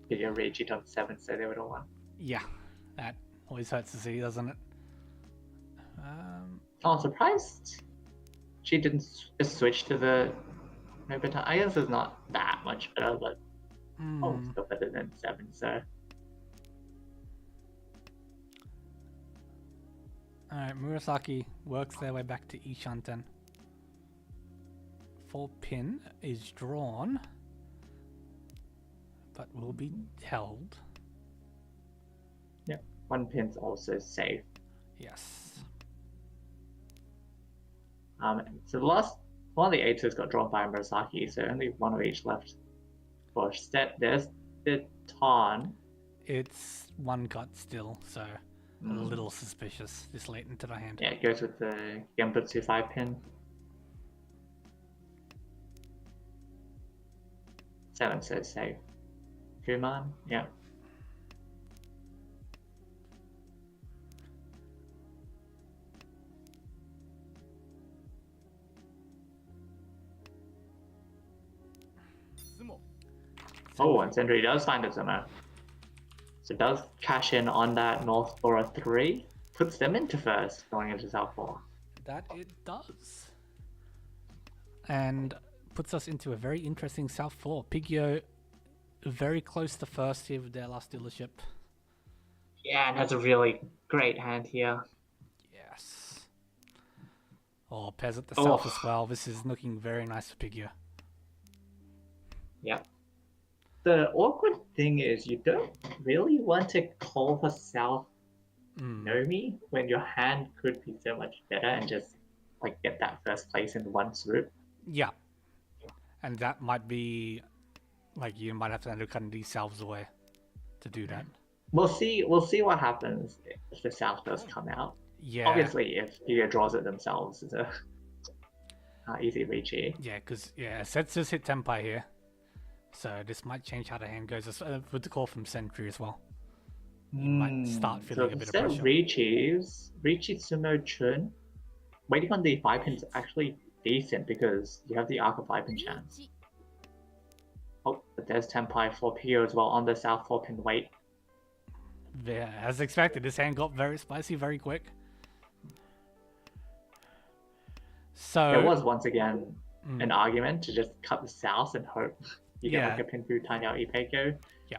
Video Riichi on 7, so they would have won. Yeah, that always hurts to see, doesn't it? Oh, I'm surprised she didn't just switch to the Nobita. I guess it's not that much better, but still better than 7, so. Alright, Murasaki works their way back to Ishanten. 4-pin is drawn, but will be held. Yeah, 1 pin's also safe. Yes. So the last one of the 8s got drawn by Murasaki, so only one of each left for Stet. There's the Ton. It's one cut still, so a little suspicious this late into the hand. Yeah, it goes with the Genbutsu 5-pin. 7 says safe. Kuman, yeah. Oh, and Sentry does find a Sumo. So it does cash in on that North 4 3, puts them into first going into South 4. That it does. And puts us into a very interesting South 4. Pigio very close to first here with their last dealership. Yeah, and has a really great hand here. Yes. Oh, Pez at the Oh. south as well. This is looking very nice for Pigio. Yep. The awkward thing is you don't really want to call for South Nomi when your hand could be so much better and just like get that first place in one swoop. Yeah. And that might be like you might have to end up cutting these salves away to do that. We'll see what happens if the South does come out. Yeah. Obviously, if Pigio draws it themselves, it's a easy Riichi. Yeah, because Sets just hit Tenpai here. So this might change how the hand goes with the call from Sentry as well. You might start feeling a bit of pressure. Riichi Sumo Chun, waiting on the 5-pin is actually decent because you have the Arca 5-pin chance. Oh, but there's Tenpai for Pigio as well on the South 4-pin wait. Yeah, as expected, this hand got very spicy very quick. So there was once again an argument to just cut the South and hope you get like a pin through tiny out Ipeco. Yeah.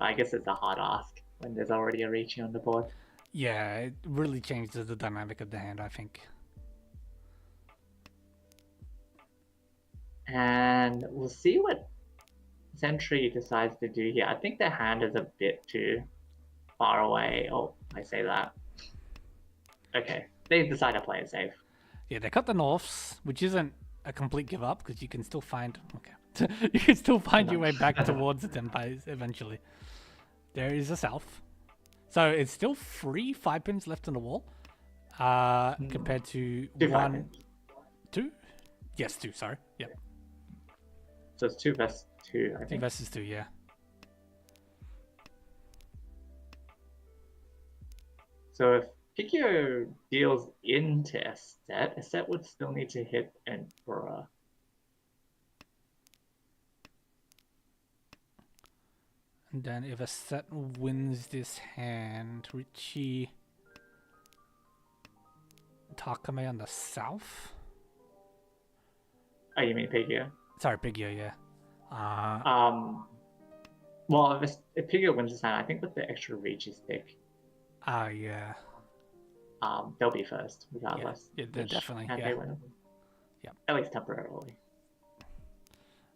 I guess it's a hard ask when there's already a Riichi on the board. Yeah, it really changes the dynamic of the hand, I think. And we'll see what Sentry decides to do here. I think their hand is a bit too far away. Oh, I say that. Okay, they decide to play it safe. Yeah, they cut the Norths, which isn't a complete give up because you can still find you can still find your way back towards the Tenpais eventually. There is a South. So it's still 3 5-pins left on the wall. Compared to 2? Yes, 2, sorry. Yep. So it's 2 versus 2, I 2 think. versus 2, yeah. So if Pigio deals into Estet would still need to hit Emperor. And then if Estet wins this hand, Riichi Takame on the south? Oh, you mean Pigio? Sorry, Pigio, yeah. Well, if Pigio wins this hand, I think with the extra Riichi stick, yeah. they'll be first, regardless. Yeah, definitely, And yeah. they win. Yep. At least temporarily.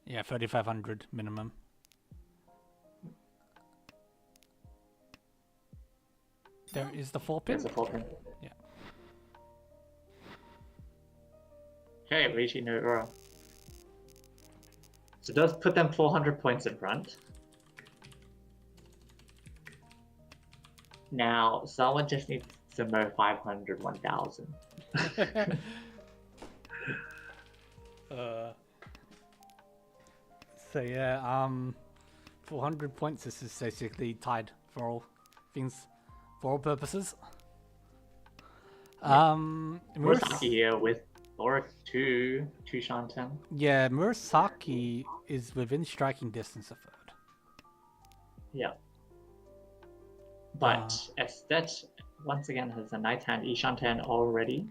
Yeah, 3,500 minimum. There is the 4-pin. There's the 4-pin. Yeah. Okay, Riichi no Ura. So it does put them 400 points in front. Now, someone just needs to mow 500, 1,000. So yeah, 400 points. This is basically tied for all things, for all purposes. Murasaki here with Laura 2 Shanten. Yeah, Murasaki is within striking distance of third. Yeah. But Estet once again has a nice hand Ishanten already.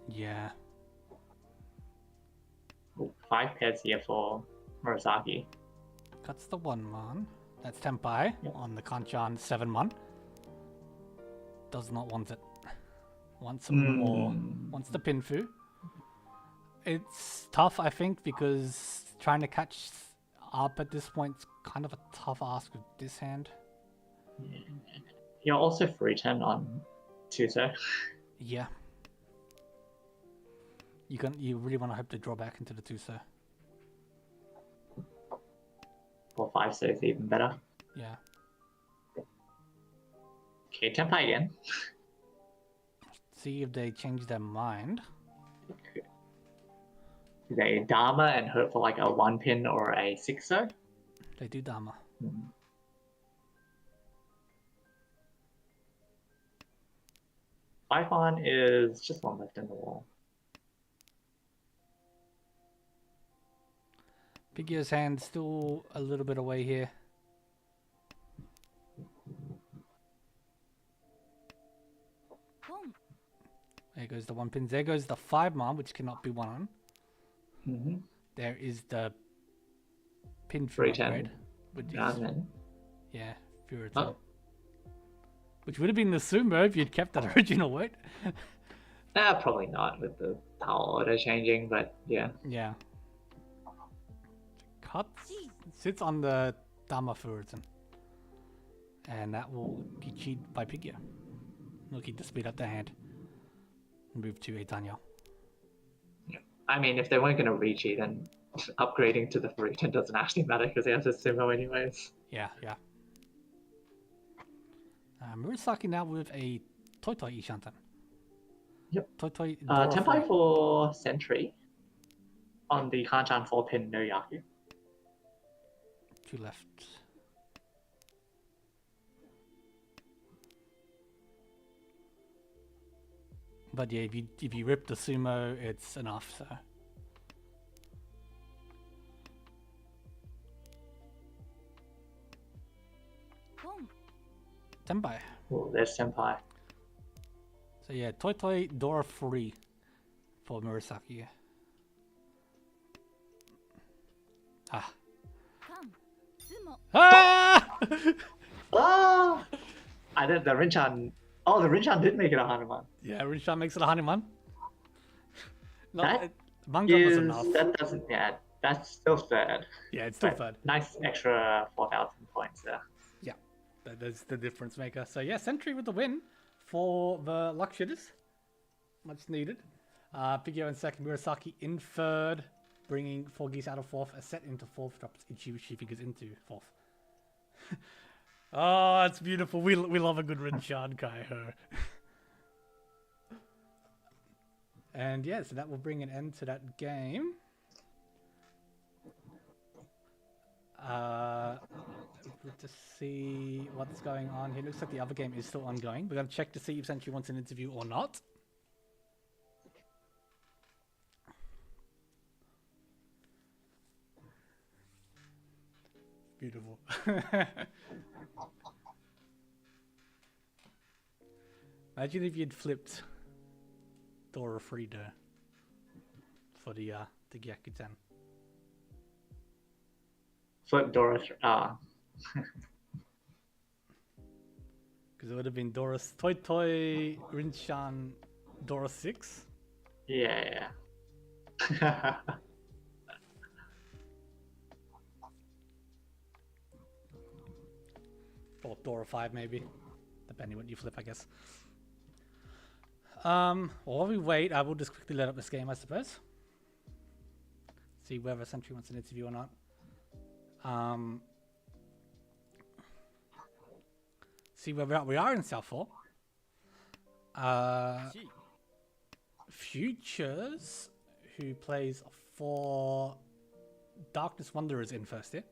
Yeah. Ooh, 5 pairs here for Murasaki. Cuts the 1-man. That's Tenpai on the Kanchan 7-man. Does not want it. Wants some more. Wants the Pinfu. It's tough, I think, because trying to catch up at this point is kind of a tough ask with this hand. You're also free turn on Tuso. Yeah. You really want to hope to draw back into the Tuso. Or 5 so is even better. Yeah. Okay, Tenpai again. See if they change their mind. They Dharma and hope for like a 1-pin or a 6-so. They do Dharma. Python is just 1 left in the wall. Pigio's hand still a little bit away here. There goes the 1 pins. There goes the 5 man, which cannot be won on. Mm-hmm. There is the pin for 310. upgrade. Which is, Ramen. yeah, Furitan. Oh. Which would have been the sumo if you'd kept that original weight. Probably not with the power order changing, but yeah. Yeah. Cuts sits on the Dama Furitan. And that will be cheated by Pigia. Looking to speed up the hand. Move to a Daniel. I mean, if they weren't going to Riichi, then upgrading to the Furitan doesn't actually matter because he has a sumo anyways. Yeah, yeah. Murasaki now with a Toitoi Ishantan. Yep. Toitoi Tempai for Sentry on the Kanchan 4-pin no Yaku. 2 left. But yeah, if you rip the sumo, it's enough, so. Pong. Tempai. Oh, there's Senpai. So yeah, Toitoi Dora free for Murasaki. Ah. Kan. Sumo. Ah! Ah! I did the Rinchan. Oh, the Rinchan did make it a Hanuman. Yeah, Rinshan makes it a Hanuman. No, That Manga was Is, enough. that doesn't, yeah, that's still third. Yeah, it's still But third. Nice extra 4,000 points there. Yeah, that's the difference maker. So yeah, Sentry with the win for the luck shitters. Much needed. Pigio in second, Murasaki in third, bringing 4 geese out of fourth. A set into fourth, drops Ichi figures into fourth. Oh, that's beautiful. We love a good Rinchan Kaiho. And yeah, so that will bring an end to that game. To see what's going on here. Looks like the other game is still ongoing. We're going to check to see if Sentry wants an interview or not. Beautiful. Imagine if you'd flipped Dora Frida for the Gyakuten. Flip Dora. Because it would have been Dora's Toitoi Rinchan Dora 6. Yeah. Or Dora 5 maybe. Depending what you flip, I guess. While we wait, I will just quickly let up this game, I suppose. See whether Sentry wants an interview or not. See where we are in South 4. Futures, who plays for Darkness Wanderers in first year.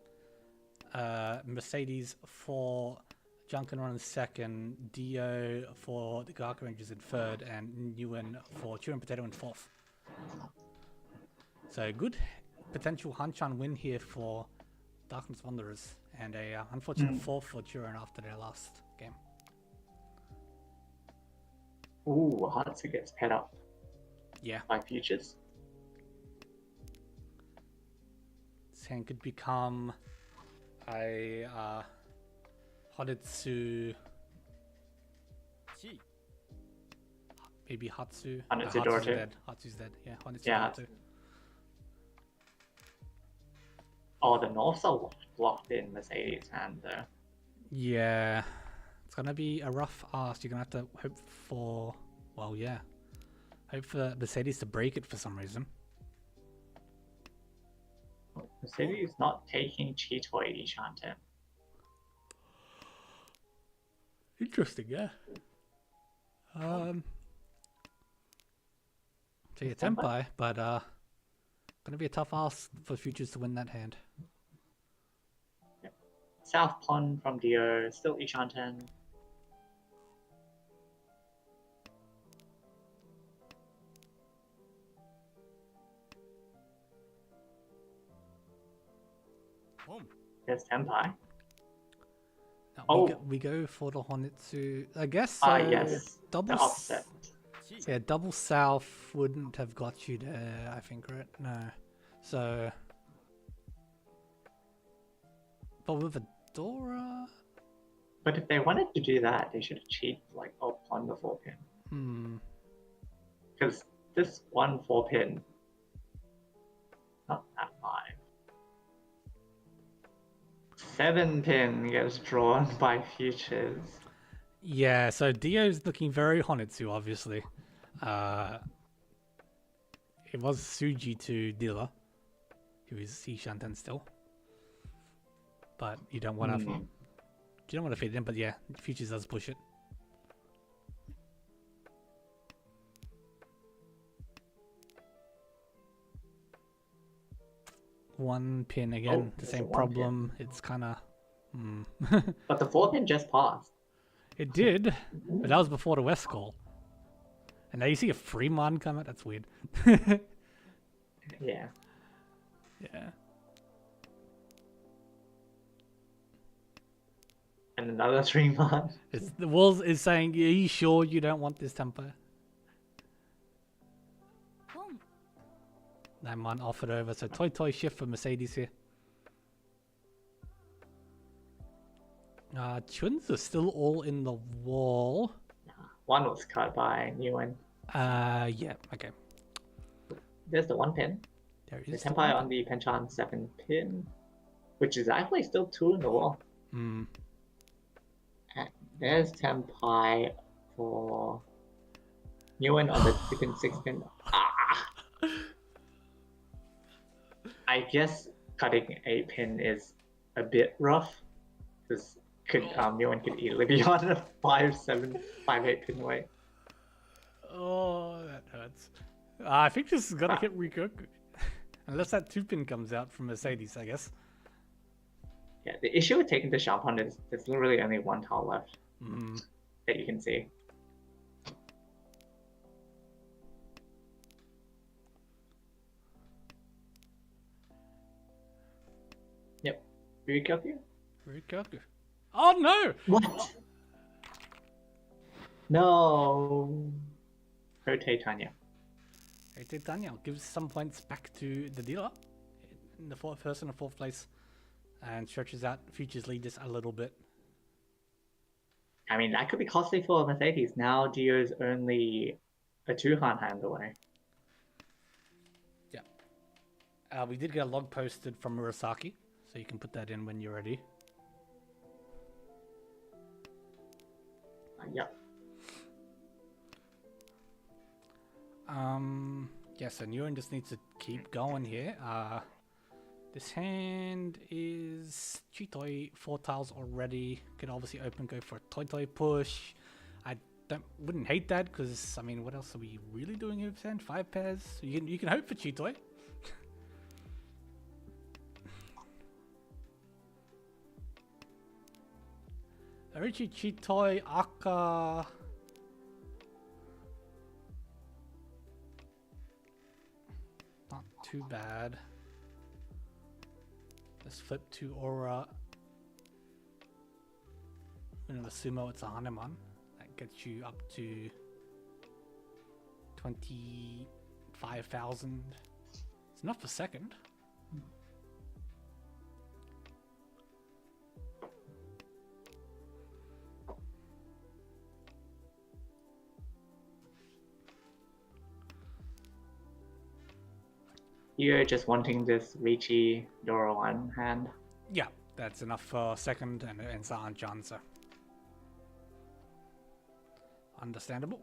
Mercedes for Junkenron in second, Dio for the Garka Rangers in third, and Nguyen for Turin Potato in fourth. So good potential Hanchan win here for Darkness Wanderers, and a unfortunate fourth for Turin after their last game. Ooh, Hatsu gets paired up Yeah, by Futures. this hand could become a Hodetsu, maybe Hatsu. Hanetsu Dora Hatsu's too. dead. Hatsu's dead. Yeah, Hodetsu Yeah. Dora too. Oh, the Norths are locked in Mercedes and Yeah, it's gonna be a rough ask. You're gonna have to hope for, well, yeah, hope for Mercedes to break it for some reason. Mercedes not taking Chitoi Ishanten. Interesting, yeah. So yeah, Tempai, but gonna be a tough ask for Futures to win that hand. South Pond from Dio, still Ishanten. There's Tempai. Now, Oh. we go for the Honitsu, I guess. So Yes, double the offset. Yeah, double south wouldn't have got you there, I think, right? No. So... But with a Dora... But if they wanted to do that, they should have cheated like up on the 4 pin. Hmm. Because this one 4 pin, not that 7 pin gets drawn by futures. Yeah, so Dio's looking very Honitsu, obviously. It was Suji to Dilla, who is Shantan still. But you don't want to... You don't want to feed it in, but yeah, futures does push it. One pin again, the same problem. It's kind of... But the 4 pin just passed. It did, but that was before the West call. And now you see a Fremont come out? That's weird. Yeah. Yeah. And another 3 man. It's, the Wolves is saying, are you sure you don't want this tempo? ポン That man offered over, so Toy shift for Mercedes here. Chuns are still all in the wall. One was cut by Nguyen. Yeah, okay. There's the 1 pin. There The is tempi on the Penchan 7 pin, which is actually still 2 in the wall. Mm. And there's tempi for Nguyen on the 2 pin 6 pin. Ah! I guess cutting 8 pin is a bit rough because Nguyen could easily be on a 5-7, 5-8 pin way. Oh, that hurts. I think this is gonna hit Rikoku. Unless that 2 pin comes out from Mercedes, I guess. Yeah, the issue with taking the Champon is there's literally only 1 tile left that you can see. Yep. Rikoku? Rikoku. Oh no! What? No. Rotate Tanya. Okay, Daniel gives some points back to the dealer in the first and the 4th place and stretches out Futures lead just a little bit. I mean, that could be costly for Mercedes. Now Gio's only a 2-hand hand away. Yeah. We did get a log posted from Murasaki, so you can put that in when you're ready. Yep. Yeah, so Nguyen just needs to keep going here. This hand is Chitoi, 4 tiles already. Could obviously open, go for a Toy push. I wouldn't hate that because I mean, what else are we really doing here with hand? 5 pairs. You can hope for Chitoi. Riichi, Chitoi, Aka. Not too bad. Let's flip to Aura. In the sumo, it's a Hanuman. That gets you up to 25,000. It's enough for second. You're just wanting this Riichi Dora 1 hand. Yeah, that's enough for second and Sa'an Chansa. Understandable.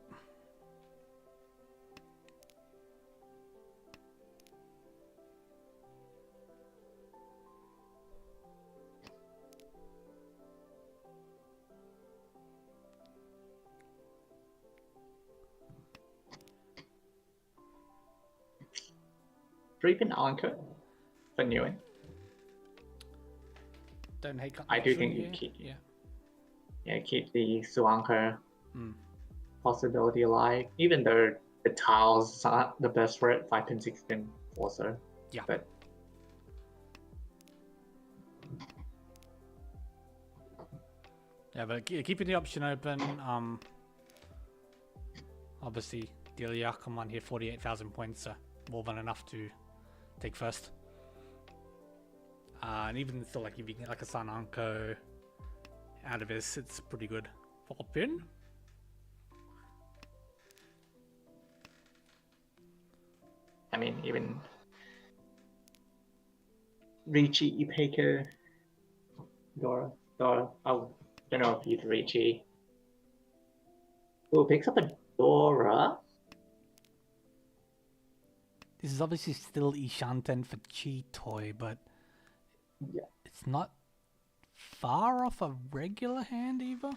Three-pin anchor for Nguyen. Don't hate. I do think you keep. Yeah, keep the Suanker possibility alive, even though the tiles aren't the best for it. 5-pin, 6-pin also. Yeah. But yeah, but keeping the option open. Obviously, Gilia come on here, 48,000 points, so more than enough to take first. And even still, like if you get like a Sananko out of this, it's pretty good for pin. I mean, even Riichi, Ipeiko, Dora. I don't know if he's Riichi. Oh, picks up a Dora. This is obviously still Ishanten for Chi Toy, but Yeah. it's not far off a regular hand either.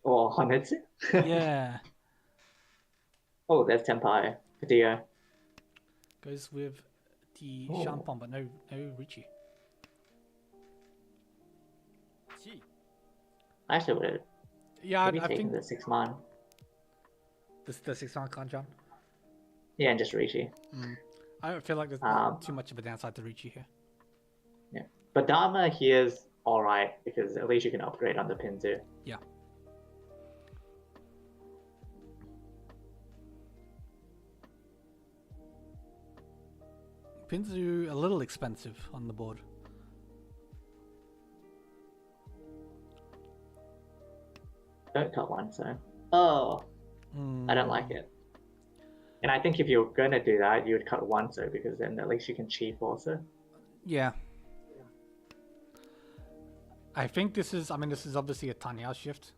Or Hanetsu. Yeah. Oh, there's Tenpai. Padilla. Goes with the Oh. Shampon, but no Riichi. I actually would have Yeah, maybe I taken think the 6-man. the 6-man can't jump. Yeah, and just Riichi. I don't feel like there's Um, too much of a downside to Riichi here. Yeah. But Dharma here is alright because at least you can upgrade on the Pinzu. Yeah. Pinzu a little expensive on the board. Don't cut one, so. Oh, I don't like it. And I think if you're gonna do that, you would cut one, so because then at least you can chief also. Yeah. I think this is obviously a Tanya shift.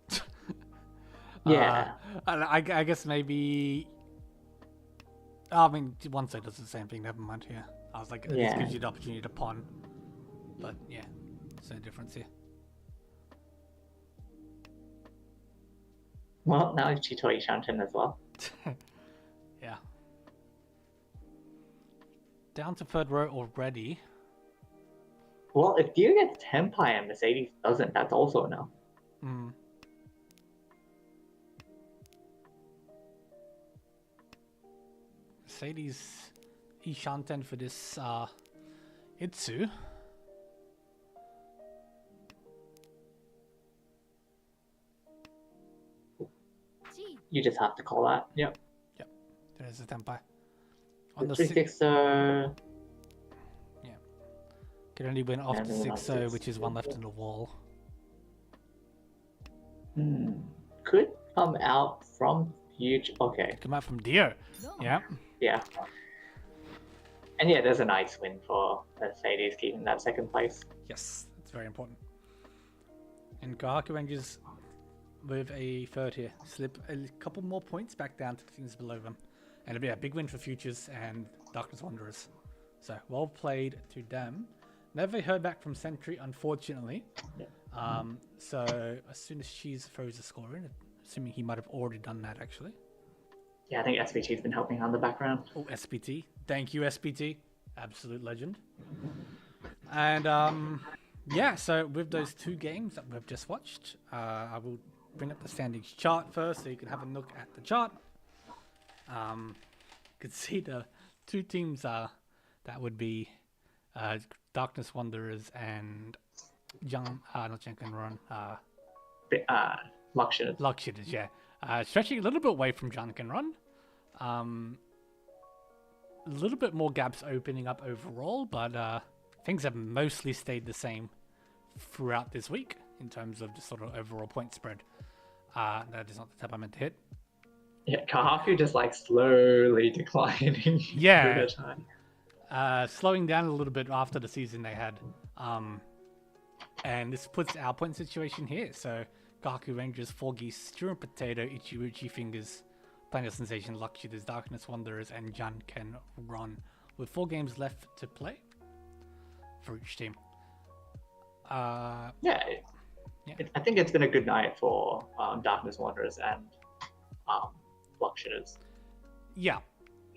Yeah. And I guess maybe. I mean, one side does the same thing. Never mind. Yeah, I was like, this Yeah. gives you the opportunity to pawn, but yeah, there's no difference here. Well, now it's Chitoi Shanten as well. Yeah. Down to third row already. Well, if Dio gets Tenpai and Mercedes doesn't, that's also a no. Mm. Mercedes Ishanten for this Itsu. You just have to call that. Yep. There's a Tenpai. On the 3-6, can only win off Yeah, the maybe not 6-0, six. which is one left in the wall. could come out from future. Okay. Come out from Dio. Yeah. Yeah. And yeah, there's a nice win for Mercedes keeping that second place. Yes, it's very important. And Gahaku Rangers with a third here. Slip a couple more points back down to the teams below them. And it'll be a big win for Futures and Darkness Wanderers. So, well played to them. Never heard back from Sentry, unfortunately. Yeah. So, as soon as Cheese throws a score in, assuming he might have already done that, actually. Yeah, I think SVT's been helping on the background. Oh, SPT. Thank you, SPT. Absolute legend. And, yeah, so with those two games that we've just watched, I will bring up the standings chart first so you can have a look at the chart. You can see the two teams that would be Darkness Wanderers and not Jankenrun. Luxury. Luxuries, yeah. Stretching a little bit away from Jankenrun. A little bit more gaps opening up overall, but things have mostly stayed the same throughout this week in terms of the sort of overall point spread. That is not the tab I meant to hit. Yeah, Kahaku just like slowly declining. Yeah. through the time. Slowing down a little bit after the season they had. And this puts our point situation here. So Gaku Rangers, 4 Geese, Stew Potato, Ichiruchi Fingers, Planet Sensation, Luxuries, Darkness Wanderers, and Jan Can Run. With 4 games left to play for each team. Yeah. Yeah. I think it's been a good night for Darkness Wanderers and Luxuries. Yeah.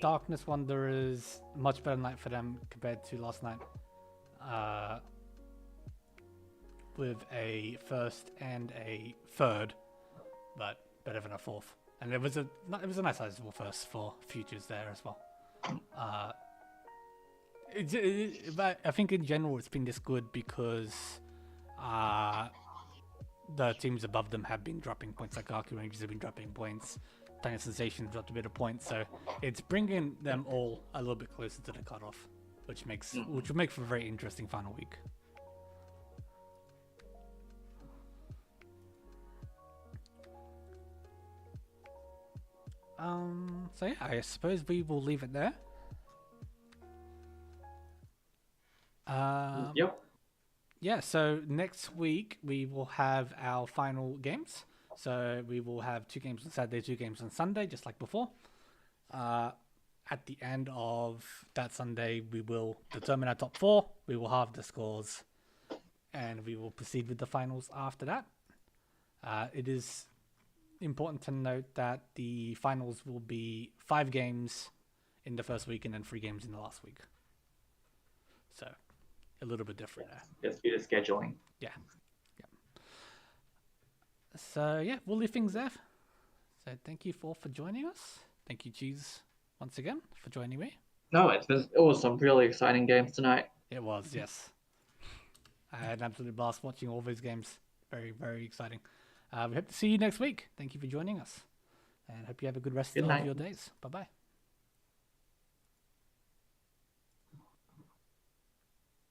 Darkness Wanderers, much better night for them compared to last night. With a first and a third, but better than a fourth. And it was a nice sizable first for Futures there as well. But I think in general it's been this good because the teams above them have been dropping points. Like Gaku Rangers have been dropping points. Tiny Sensations dropped a bit of points, so it's bringing them all a little bit closer to the cutoff, which will make for a very interesting final week. So yeah, I suppose we will leave it there. Yep. Yeah, so next week we will have our final games. So we will have 2 games on Saturday, 2 games on Sunday, just like before. At the end of that Sunday, we will determine our top 4. We will have the scores, and we will proceed with the finals after that. It is important to note that the finals will be 5 games in the first week and then 3 games in the last week. So a little bit different there. Just due to scheduling. Yeah. So yeah, we'll leave things there. So thank you for joining us. Thank you, Cheese, once again for joining me. No, it was some really exciting games tonight. It was, yes. I had an absolute blast watching all those games. Very, very exciting. We hope to see you next week. Thank you for joining us, and hope you have a good rest Good of night. your days. Bye bye.